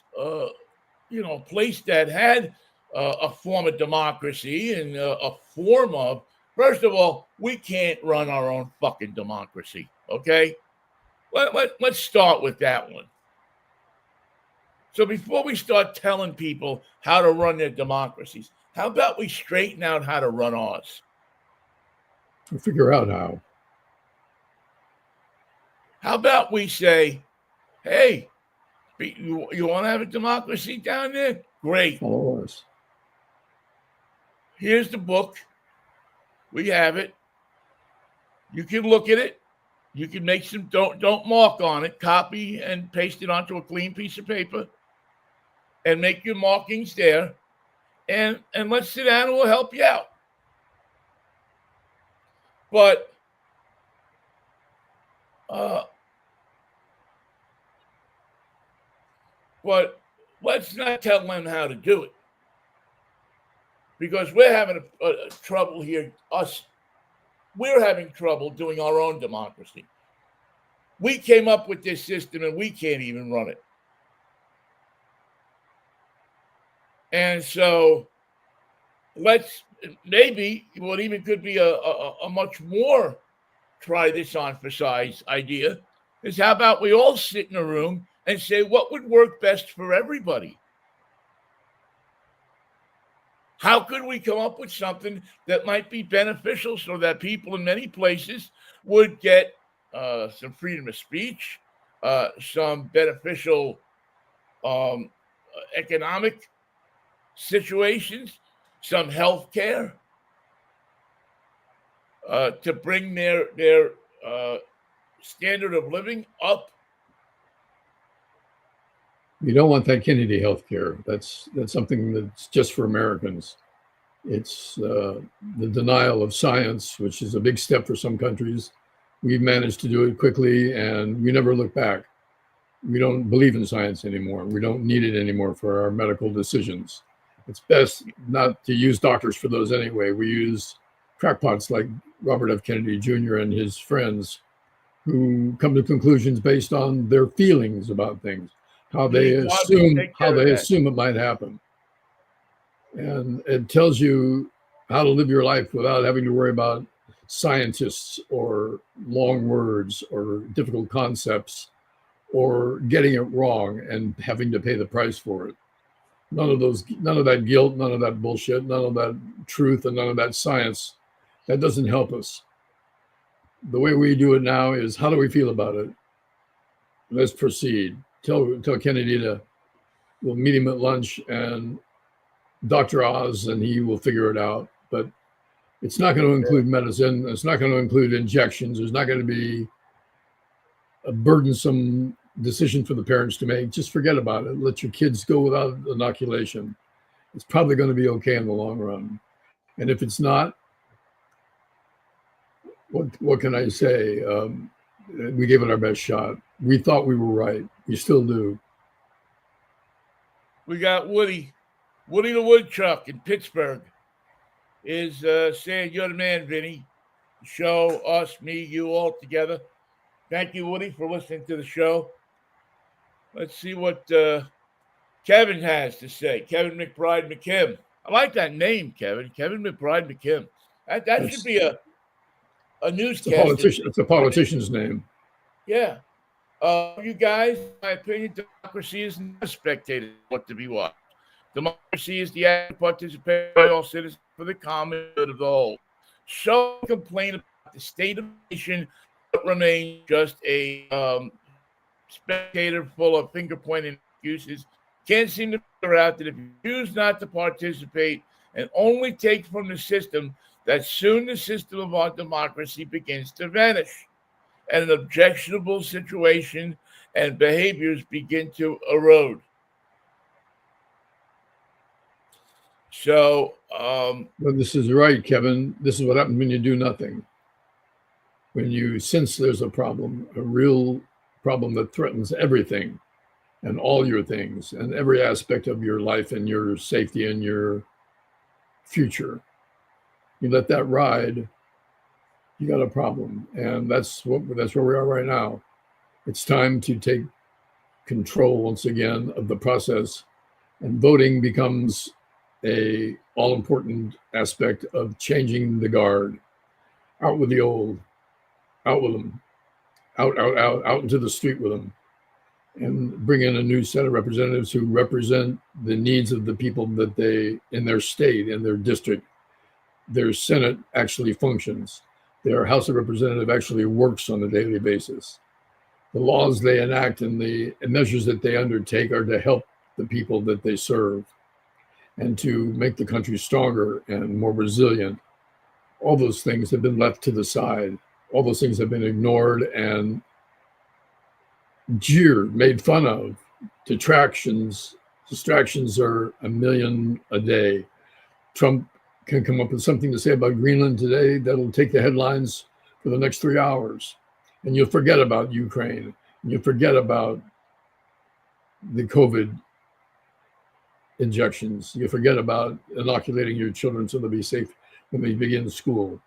place that had a form of democracy and a form of, first of all, we can't run our own fucking democracy, okay? Let's start with that one. So before we start telling people how to run their democracies, how about we straighten out how to run ours? We'll figure out how. How about we say, hey, you want to have a democracy down there? Great. Follow us. Here's the book. We have it. You can look at it. You can make some don't mark on it. Copy and paste it onto a clean piece of paper, and make your markings there. And let's sit down and we'll help you out. But let's not tell them how to do it, because we're having a trouble here. We're having trouble doing our own democracy. We came up with this system and we can't even run it. And so maybe what even could be a much more try this on for size idea is, how about we all sit in a room and say what would work best for everybody? How could we come up with something that might be beneficial so that people in many places would get some freedom of speech, some beneficial economic situations, some health care, to bring their standard of living up? You don't want that Kennedy health care. That's something that's just for Americans. It's the denial of science, which is a big step for some countries. We've managed to do it quickly, and we never look back. We don't believe in science anymore. We don't need it anymore for our medical decisions. It's best not to use doctors for those anyway. We use crackpots like Robert F. Kennedy Jr. and his friends, who come to conclusions based on their feelings about things, how they assume it might happen. And it tells you how to live your life without having to worry about scientists or long words or difficult concepts or getting it wrong and having to pay the price for it. None of that guilt, none of that bullshit, none of that truth, and none of that science. That doesn't help us. The way we do it now is, how do we feel about it? Let's proceed. Tell Kennedy we'll meet him at lunch and Dr. Oz, and he will figure it out. But it's not going to include medicine. It's not going to include injections. There's not going to be a burdensome decision for the parents to make. Just forget about it. Let your kids go without inoculation. It's probably going to be okay in the long run. And if it's not, what can I say? We gave it our best shot. We thought we were right. We still do. We got Woody. Woody the Woodchuck in Pittsburgh is saying, "You're the man, Vinny. Show, us, me, you all together." Thank you, Woody, for listening to the show. Let's see what Kevin has to say. Kevin McBride McKim. I like that name, Kevin. Kevin McBride McKim. That should That's be a it's a newscaster. politician. It's a politician's name. Yeah. You guys, in my opinion, democracy is not a spectator sport to be watched. Democracy is the active participation by all citizens for the common good of the whole. So complain about the state of the nation, but remain just a spectator full of finger pointing excuses. Can't seem to figure out that if you choose not to participate and only take from the system, that soon the system of our democracy begins to vanish, and an objectionable situation and behaviors begin to erode. So, Well, this is right, Kevin. This is what happens when you do nothing. When you sense there's a problem, a real problem that threatens everything and all your things and every aspect of your life and your safety and your future, you let that ride, you got a problem. And that's where we are right now. It's time to take control once again of the process, and voting becomes a all-important aspect of changing the guard. Out with the old, out with them, out into the street with them, and bring in a new set of representatives who represent the needs of the people that they, in their state, in their district. Their Senate actually functions. Their House of Representatives actually works on a daily basis. The laws they enact and the measures that they undertake are to help the people that they serve and to make the country stronger and more resilient. All those things have been left to the side. All those things have been ignored and jeered, made fun of. Distractions are a million a day. Trump can come up with something to say about Greenland today that'll take the headlines for the next 3 hours. And you'll forget about Ukraine. And you'll forget about the COVID injections. You forget about inoculating your children so they'll be safe when they begin school.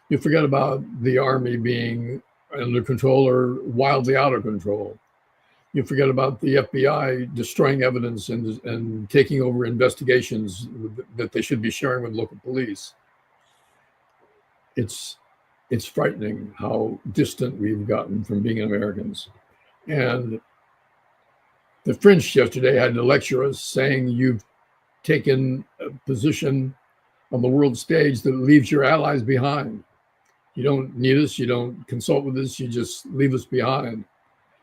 You forget about the army being under control or wildly out of control. You forget about the FBI destroying evidence and taking over investigations that they should be sharing with local police. It's frightening how distant we've gotten from being Americans. And the French yesterday had to lecture us saying you've taken a position on the world stage that leaves your allies behind. You don't need us. You don't consult with us. You just leave us behind.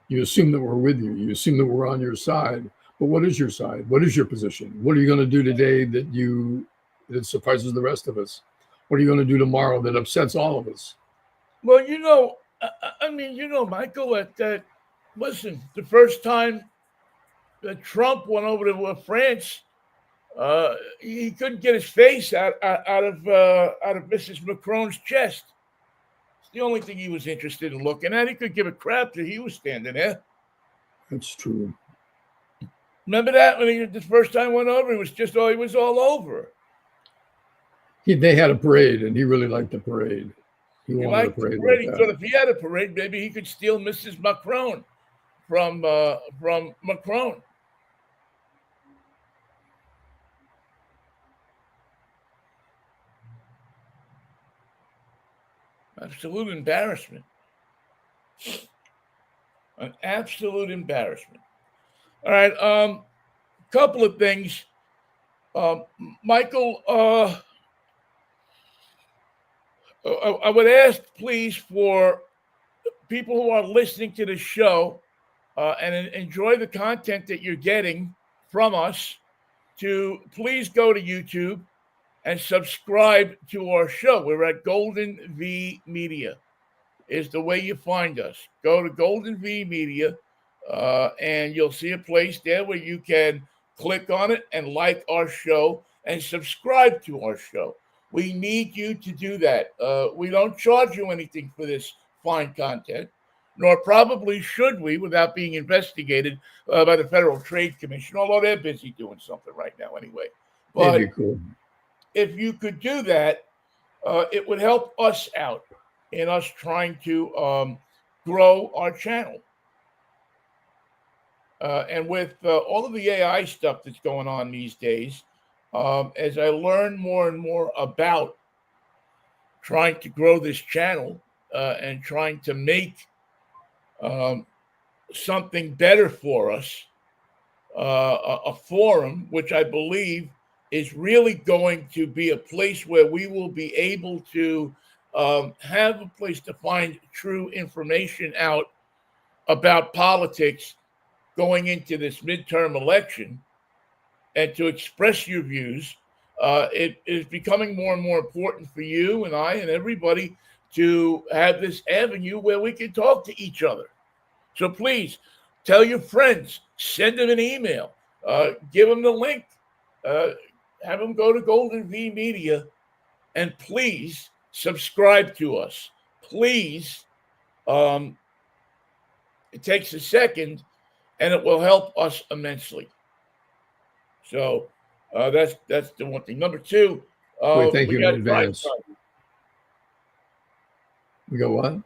You assume that we're with you. You assume that we're on your side. But what is your side? What is your position? What are you going to do today that surprises the rest of us? What are you going to do tomorrow that upsets all of us? well, Michael, that listen, the first time that Trump went over to France, he couldn't get his face out of Mrs. Macron's chest. It's the only thing he was interested in looking at. He could give a crap that he was standing there. That's true. Remember that when he the first time went over, he was all over. They had a parade, and he really liked the parade. He wanted liked a parade. the parade. Like He that. thought if he had a parade, maybe he could steal Mrs. Macron from Macron. Absolute embarrassment. An absolute embarrassment. All right. Couple of things. Michael, I would ask, please, for people who are listening to the show and enjoy the content that you're getting from us to please go to YouTube and subscribe to our show. We're at Golden V Media is the way you find us. Go to Golden V Media and you'll see a place there where you can click on it and like our show and subscribe to our show. We need you to do that. We don't charge you anything for this fine content, nor probably should we without being investigated by the Federal Trade Commission, although they're busy doing something right now anyway. It'd be But cool. if you could do that, it would help us out in us trying to grow our channel. And with all of the AI stuff that's going on these days, as I learn more and more about trying to grow this channel and trying to make um, something better for us, a forum, which I believe is really going to be a place where we will be able to have a place to find true information out about politics going into this midterm election and to express your views. It is becoming more and more important for you and I and everybody to have this avenue where we can talk to each other. So please tell your friends, send them an email, give them the link, uh, have them go to Golden V Media, and please subscribe to us. Please, um, it takes a second, and it will help us immensely. So that's the one thing. Number two, We thank we you in got drive advance. time. We go what?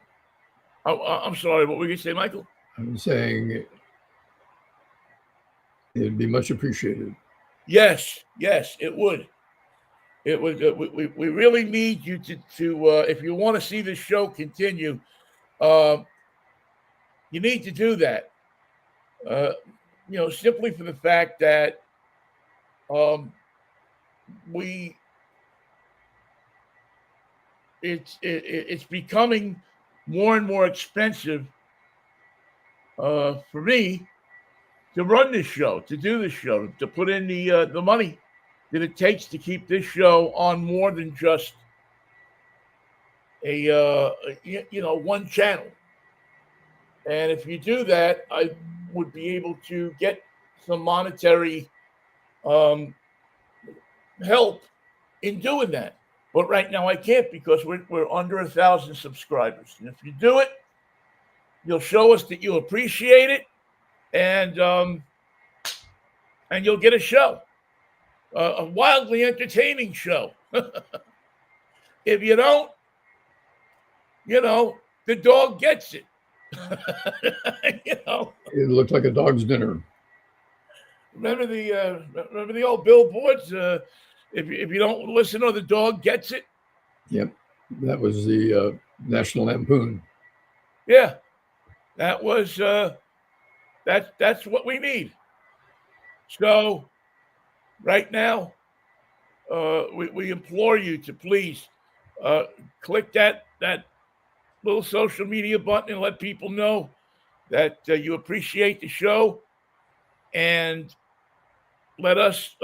I'm sorry, what were you going to say, Michael? I'm saying it'd be much appreciated. Yes, yes, it would. It would. We really need you to if you want to see this show continue, um, you need to do that. Uh, simply for the fact that um, we it's becoming more and more expensive for me to run this show, to do this show, to put in the money that it takes to keep this show on more than just a one channel. And if you do that, I would be able to get some monetary um, help in doing that. But right now I can't because we're under 1,000 subscribers. And if you do it, you'll show us that you appreciate it, and you'll get a show, a wildly entertaining show. If you don't, the dog gets it. It looked like a dog's dinner. Remember the old billboards? If you don't listen, or the dog gets it. Yep, that was the National Lampoon. Yeah, that was that's what we need. So right now, we implore you to please click that little social media button and let people know that you appreciate the show, and let us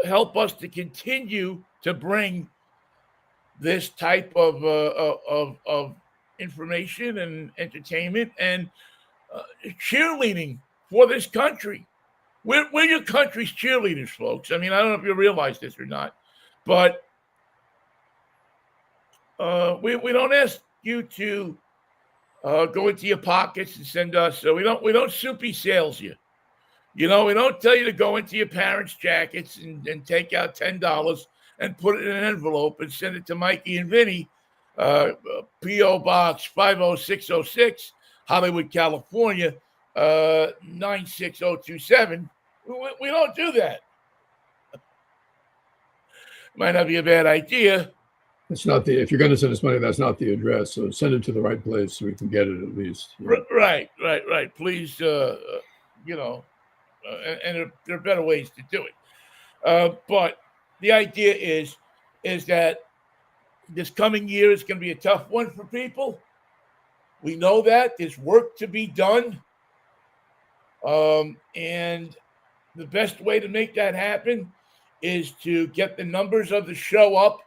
help us to continue to bring this type of information and entertainment and cheerleading for this country. We're your country's cheerleaders, folks. I mean, I don't know if you realize this or not, but we don't ask you to go into your pockets and send us. We don't soupy sales you. We don't tell you to go into your parents' jackets and take out $10 and put it in an envelope and send it to Mikey and Vinnie, P.O. Box 50606, Hollywood, California, 96027. We don't do that. Might not be a bad idea. That's not if you're going to send us money, that's not the address. So send it to the right place so we can get it at least. Right. Please, and there are better ways to do it. But the idea is that this coming year is going to be a tough one for people. We know that there's work to be done. And the best way to make that happen is to get the numbers of the show up.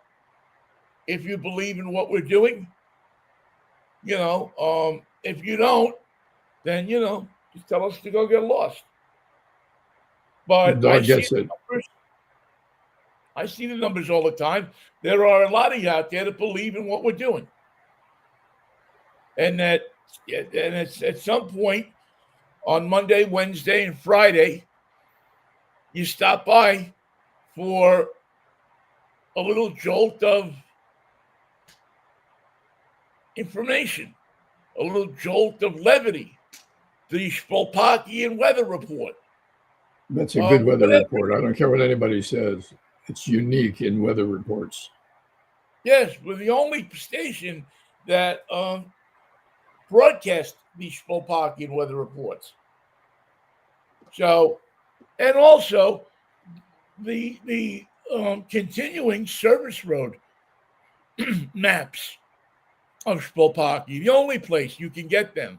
If you believe in what we're doing, if you don't, then, just tell us to go get lost. But the dog gets it. I see the numbers all the time. There are a lot of you out there that believe in what we're doing. And it's at some point on Monday, Wednesday, and Friday, you stop by for a little jolt of information, a little jolt of levity. The Spolpakian weather report. That's a good weather Whatever. report. I don't care what anybody says. It's unique in weather reports. Yes, we're the only station that broadcast these Spolpakian weather reports. So, and also the continuing service road maps of Spolpaki. The only place you can get them.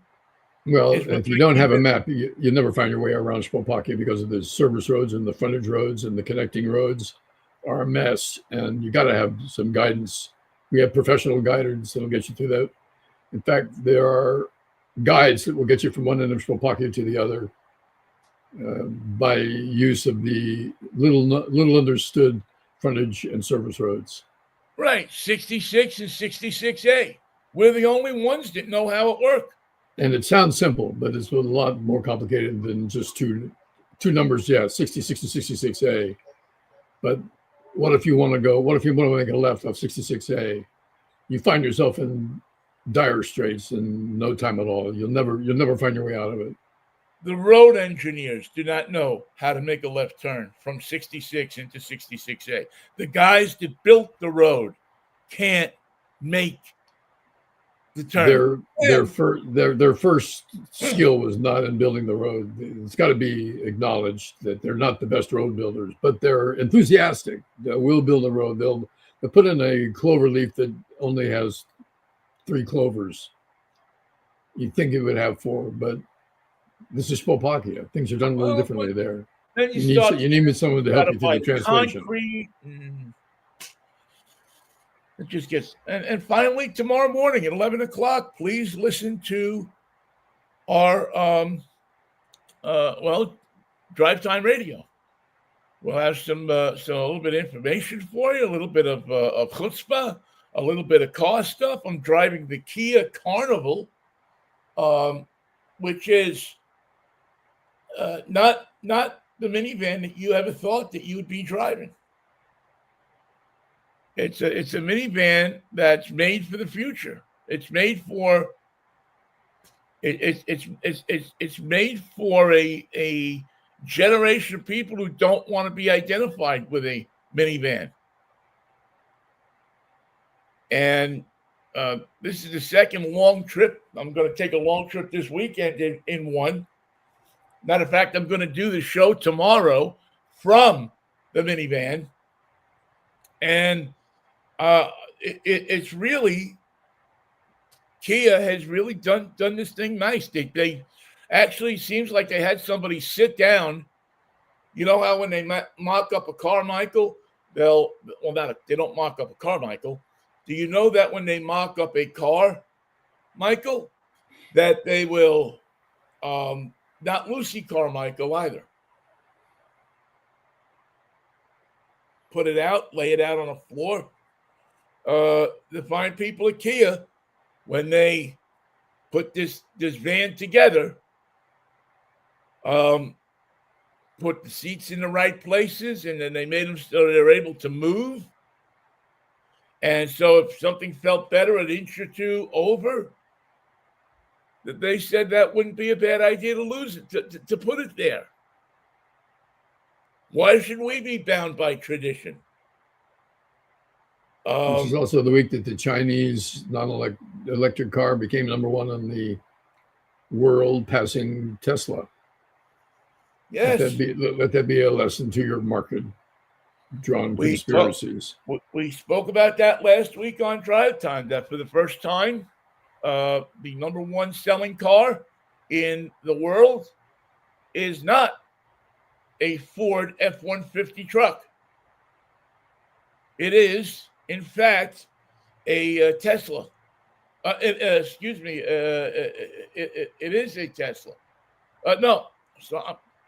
Well, is with if you my don't have a keyword. map, you never find your way around Spolpaki because of the service roads and the frontage roads and the connecting roads are a mess. And you got to have some guidance. We have professional guidance that'll get you through that. In fact, there are guides that will get you from one end of Spolpaki to the other by use of the little understood frontage and service roads. Right, 66 and 66A. We're the only ones that know how it works. And it sounds simple, but it's a lot more complicated than just two numbers. Yeah, 66 and 66A. But what if you want to make a left off 66A? You find yourself in dire straits in no time at all. You'll never find your way out of it. The road engineers do not know how to make a left turn from 66 into 66A. The guys that built the road can't make the turn. Their first skill was not in building the road. It's got to be acknowledged that they're not the best road builders, but they're enthusiastic. They will build a road. They'll put in a clover leaf that only has 3 clovers. You'd think it would have 4, but this is Spolpakia. Things are done a little differently there. Then You need someone to help you through the translation. Concrete. It just gets and finally tomorrow morning at 11 o'clock, please listen to our drive time radio. We'll have some a little bit of information for you, a little bit of chutzpah, a little bit of car stuff. I'm driving the Kia Carnival, which is not the minivan that you ever thought that you would be driving. It's a minivan that's made for the future. It's made for it's made for a generation of people who don't want to be identified with a minivan. And this is the second long trip. I'm going to take a long trip this weekend in one. Matter of fact, I'm going to do the show tomorrow from the minivan. And it's really, Kia has really done this thing nice. They actually seems like they had somebody sit down. You know how when they mock up a car, Michael, they don't mock up a car, Michael. Do you know that when they mock up a car, Michael, that they will not Lucy Carmichael either. Put it out, lay it out on the floor. The fine people at Kia, when they put this van together, put the seats in the right places, and then they made them so they're able to move. And so if something felt better an inch or two over, that they said that wouldn't be a bad idea to lose it, to put it there. Why should we be bound by tradition? This is also the week that the Chinese non-electric car became number 1 in the world, passing Tesla. Yes. Let that be a lesson to your market-drawn conspiracies. We spoke about that last week on Drive Time, that for the first time, the number 1 selling car in the world is not a Ford F-150 truck. It is, in fact, a Tesla. It is a Tesla. No, so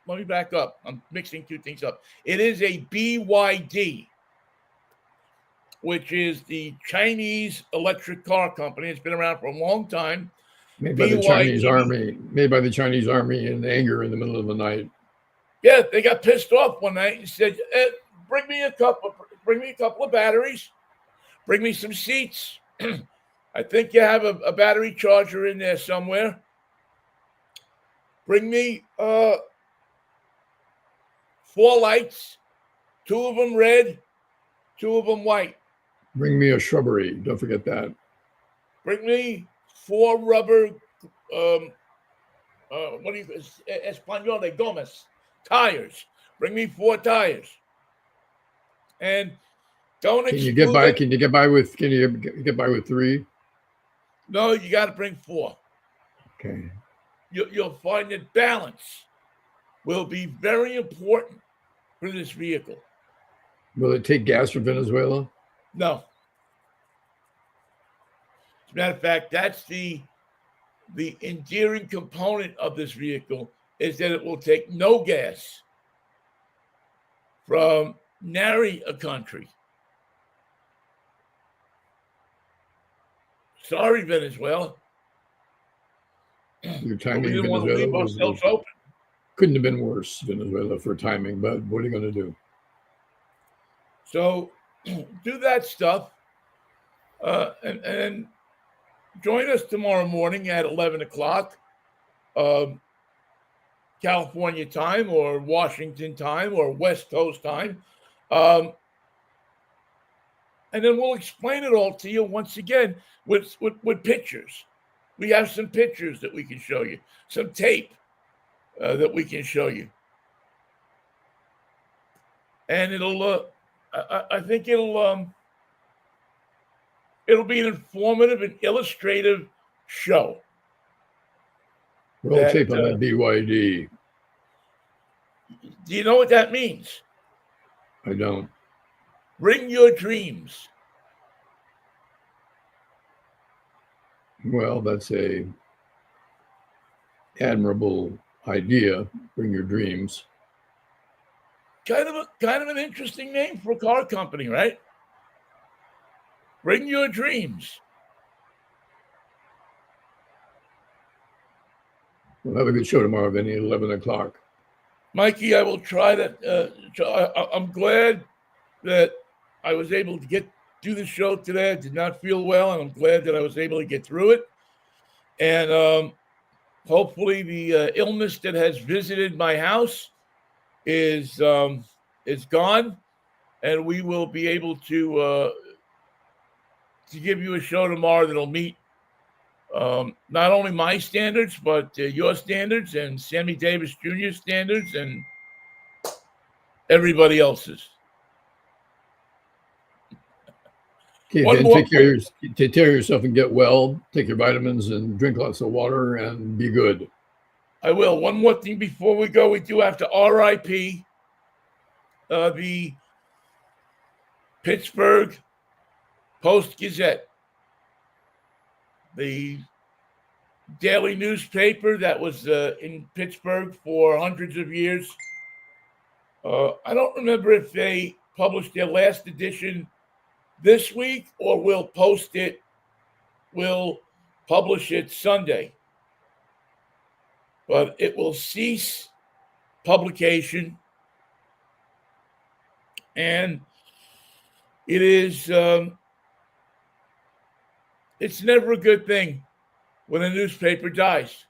let me back up. I'm mixing two things up. It is a BYD, which is the Chinese electric car company. It's been around for a long time. Made by the Chinese army. Made by the Chinese army in anger in the middle of the night. Yeah, they got pissed off one night and said, "Bring me a cup of bring me a couple of batteries. Bring me some seats. I think you have a battery charger in there somewhere. Bring me 4 lights, 2 of them red, 2 of them white. Bring me a shrubbery. Don't forget that. Bring me 4 rubber, what do you, Espanol de Gomez, tires. Bring me 4 tires. And don't Can you exclude get by? it. Can you get by with? Can you get by with 3? No, you got to bring 4. Okay. You'll find that balance will be very important for this vehicle. Will it take gas from Venezuela? No. As a matter of fact, that's the endearing component of this vehicle is that it will take no gas from nary a country. Sorry, Venezuela. Your But we timing, didn't want to leave Venezuela, ourselves open. couldn't have been worse, Venezuela, for timing. But what are you going to do? So do that stuff. And join us tomorrow morning at 11 o'clock, California time or Washington time or West Coast time. And then we'll explain it all to you once again with pictures. We have some pictures that we can show you, some tape that we can show you. And it'll, I think it'll be an informative and illustrative show. Roll tape on that BYD. Do you know what that means? I don't. Bring your dreams. Well, that's a admirable idea. Bring your dreams. Kind of an interesting name for a car company, right? Bring your dreams. We'll have a good show tomorrow, Vinnie, at 11 o'clock. Mikey, I will try that. I'm glad that I was able to do the show today. I did not feel well, and I'm glad that I was able to get through it. And hopefully the illness that has visited my house is gone, and we will be able to give you a show tomorrow that'll meet not only my standards, but your standards and Sammy Davis Jr.'s standards and everybody else's. Okay, then take care of yourself and get well. Take your vitamins and drink lots of water and be good. I will. One more thing before we go. We do have to RIP the Pittsburgh Post-Gazette, the daily newspaper that was in Pittsburgh for hundreds of years. I don't remember if they published their last edition this week or will publish it Sunday. But it will cease publication. And it is, it's never a good thing when a newspaper dies,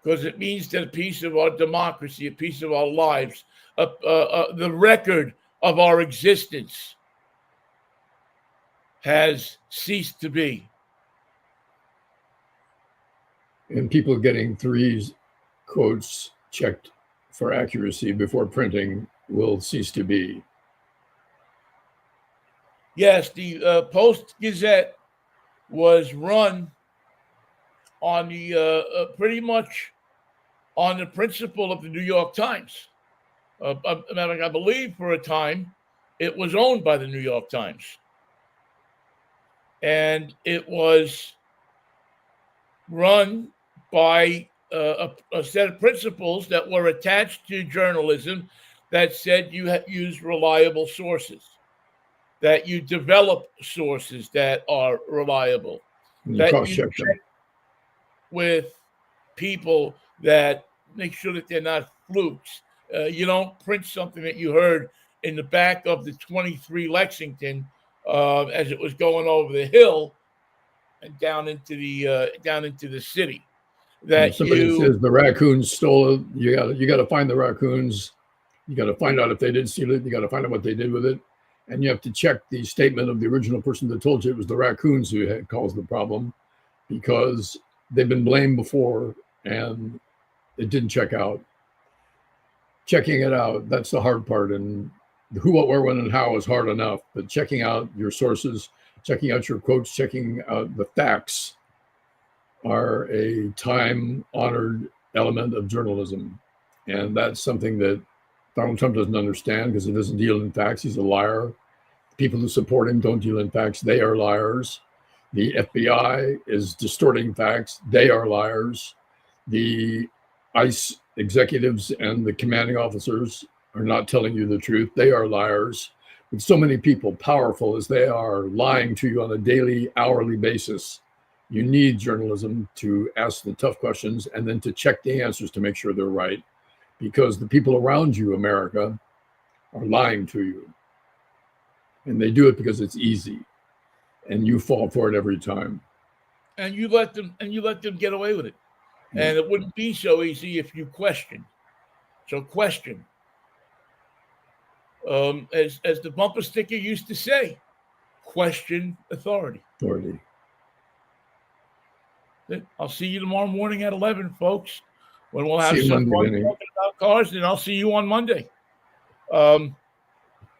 because it means that a piece of our democracy, a piece of our lives, the record of our existence has ceased to be. And people getting 3 quotes checked for accuracy before printing will cease to be. Yes, the Post-Gazette was run on the pretty much on the principle of the New York Times. I believe for a time it was owned by the New York Times. And it was run by a set of principles that were attached to journalism that said you use reliable sources, that you develop sources that are reliable, that you check with people that make sure that they're not flukes. You don't print something that you heard in the back of the 23 Lexington as it was going over the hill and down into the city. When That somebody says the raccoons stole it, you got to find the raccoons. You got to find out if they did steal it. You got to find out what they did with it, and you have to check the statement of the original person that told you it was the raccoons who had caused the problem, because they've been blamed before and it didn't check out. Checking it out, that's the hard part. And the who, what, where, when, and how is hard enough. But checking out your sources, checking out your quotes, checking out the facts are a time-honored element of journalism. And that's something that Donald Trump doesn't understand, because he doesn't deal in facts. He's a liar. The people who support him don't deal in facts. They are liars. The FBI is distorting facts. They are liars. The ICE executives and the commanding officers are not telling you the truth. They are liars. With so many people, powerful as they are, lying to you on a daily, hourly basis, you need journalism to ask the tough questions and then to check the answers to make sure they're right. Because the people around you, America, are lying to you. And they do it because it's easy. And you fall for it every time. And you let them get away with it. And it wouldn't be so easy if you question. So question. As the bumper sticker used to say, question authority. I'll see you tomorrow morning at 11, folks, when we'll have some fun talking about cars, and I'll see you on Monday.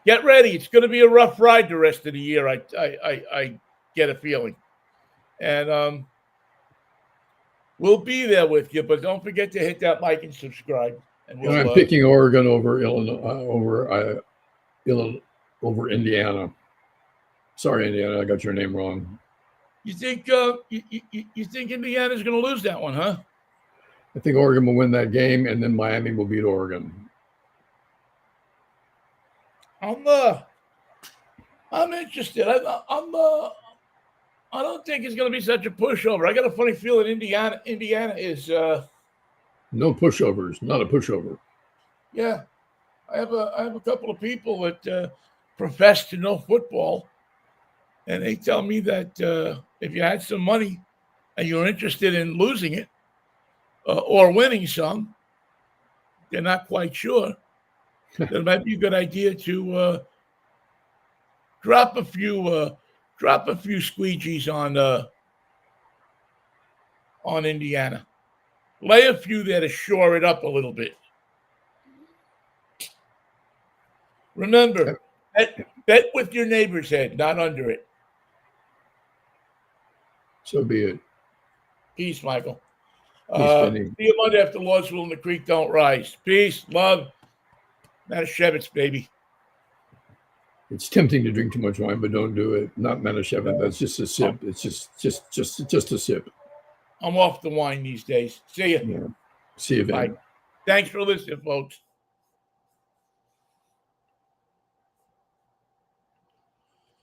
Get ready. It's going to be a rough ride the rest of the year. I get a feeling. And we'll be there with you, but don't forget to hit that like and subscribe. And I'm picking Oregon over Illinois, over Indiana. Sorry, Indiana, I got your name wrong. You think you think Indiana's going to lose that one, huh? I think Oregon will win that game, and then Miami will beat Oregon. I'm interested. I don't think it's going to be such a pushover. I got a funny feeling Indiana is no pushovers, not a pushover. Yeah, I have a couple of people that profess to know football, and they tell me that if you had some money and you're interested in losing it or winning some, they're not quite sure. It might be a good idea to drop a few squeegees on Indiana. Lay a few there to shore it up a little bit. Remember, bet with your neighbor's head, not under it. So be it. Peace, Michael. Peace, Vinnie. See you Monday after Law School and the Creek Don't Rise. Peace, love. Manischewitz, baby. It's tempting to drink too much wine, but don't do it. Not Manischewitz. That's just a sip. It's just a sip. I'm off the wine these days. See you. Yeah. See you, Vinnie. Bye. Thanks for listening, folks.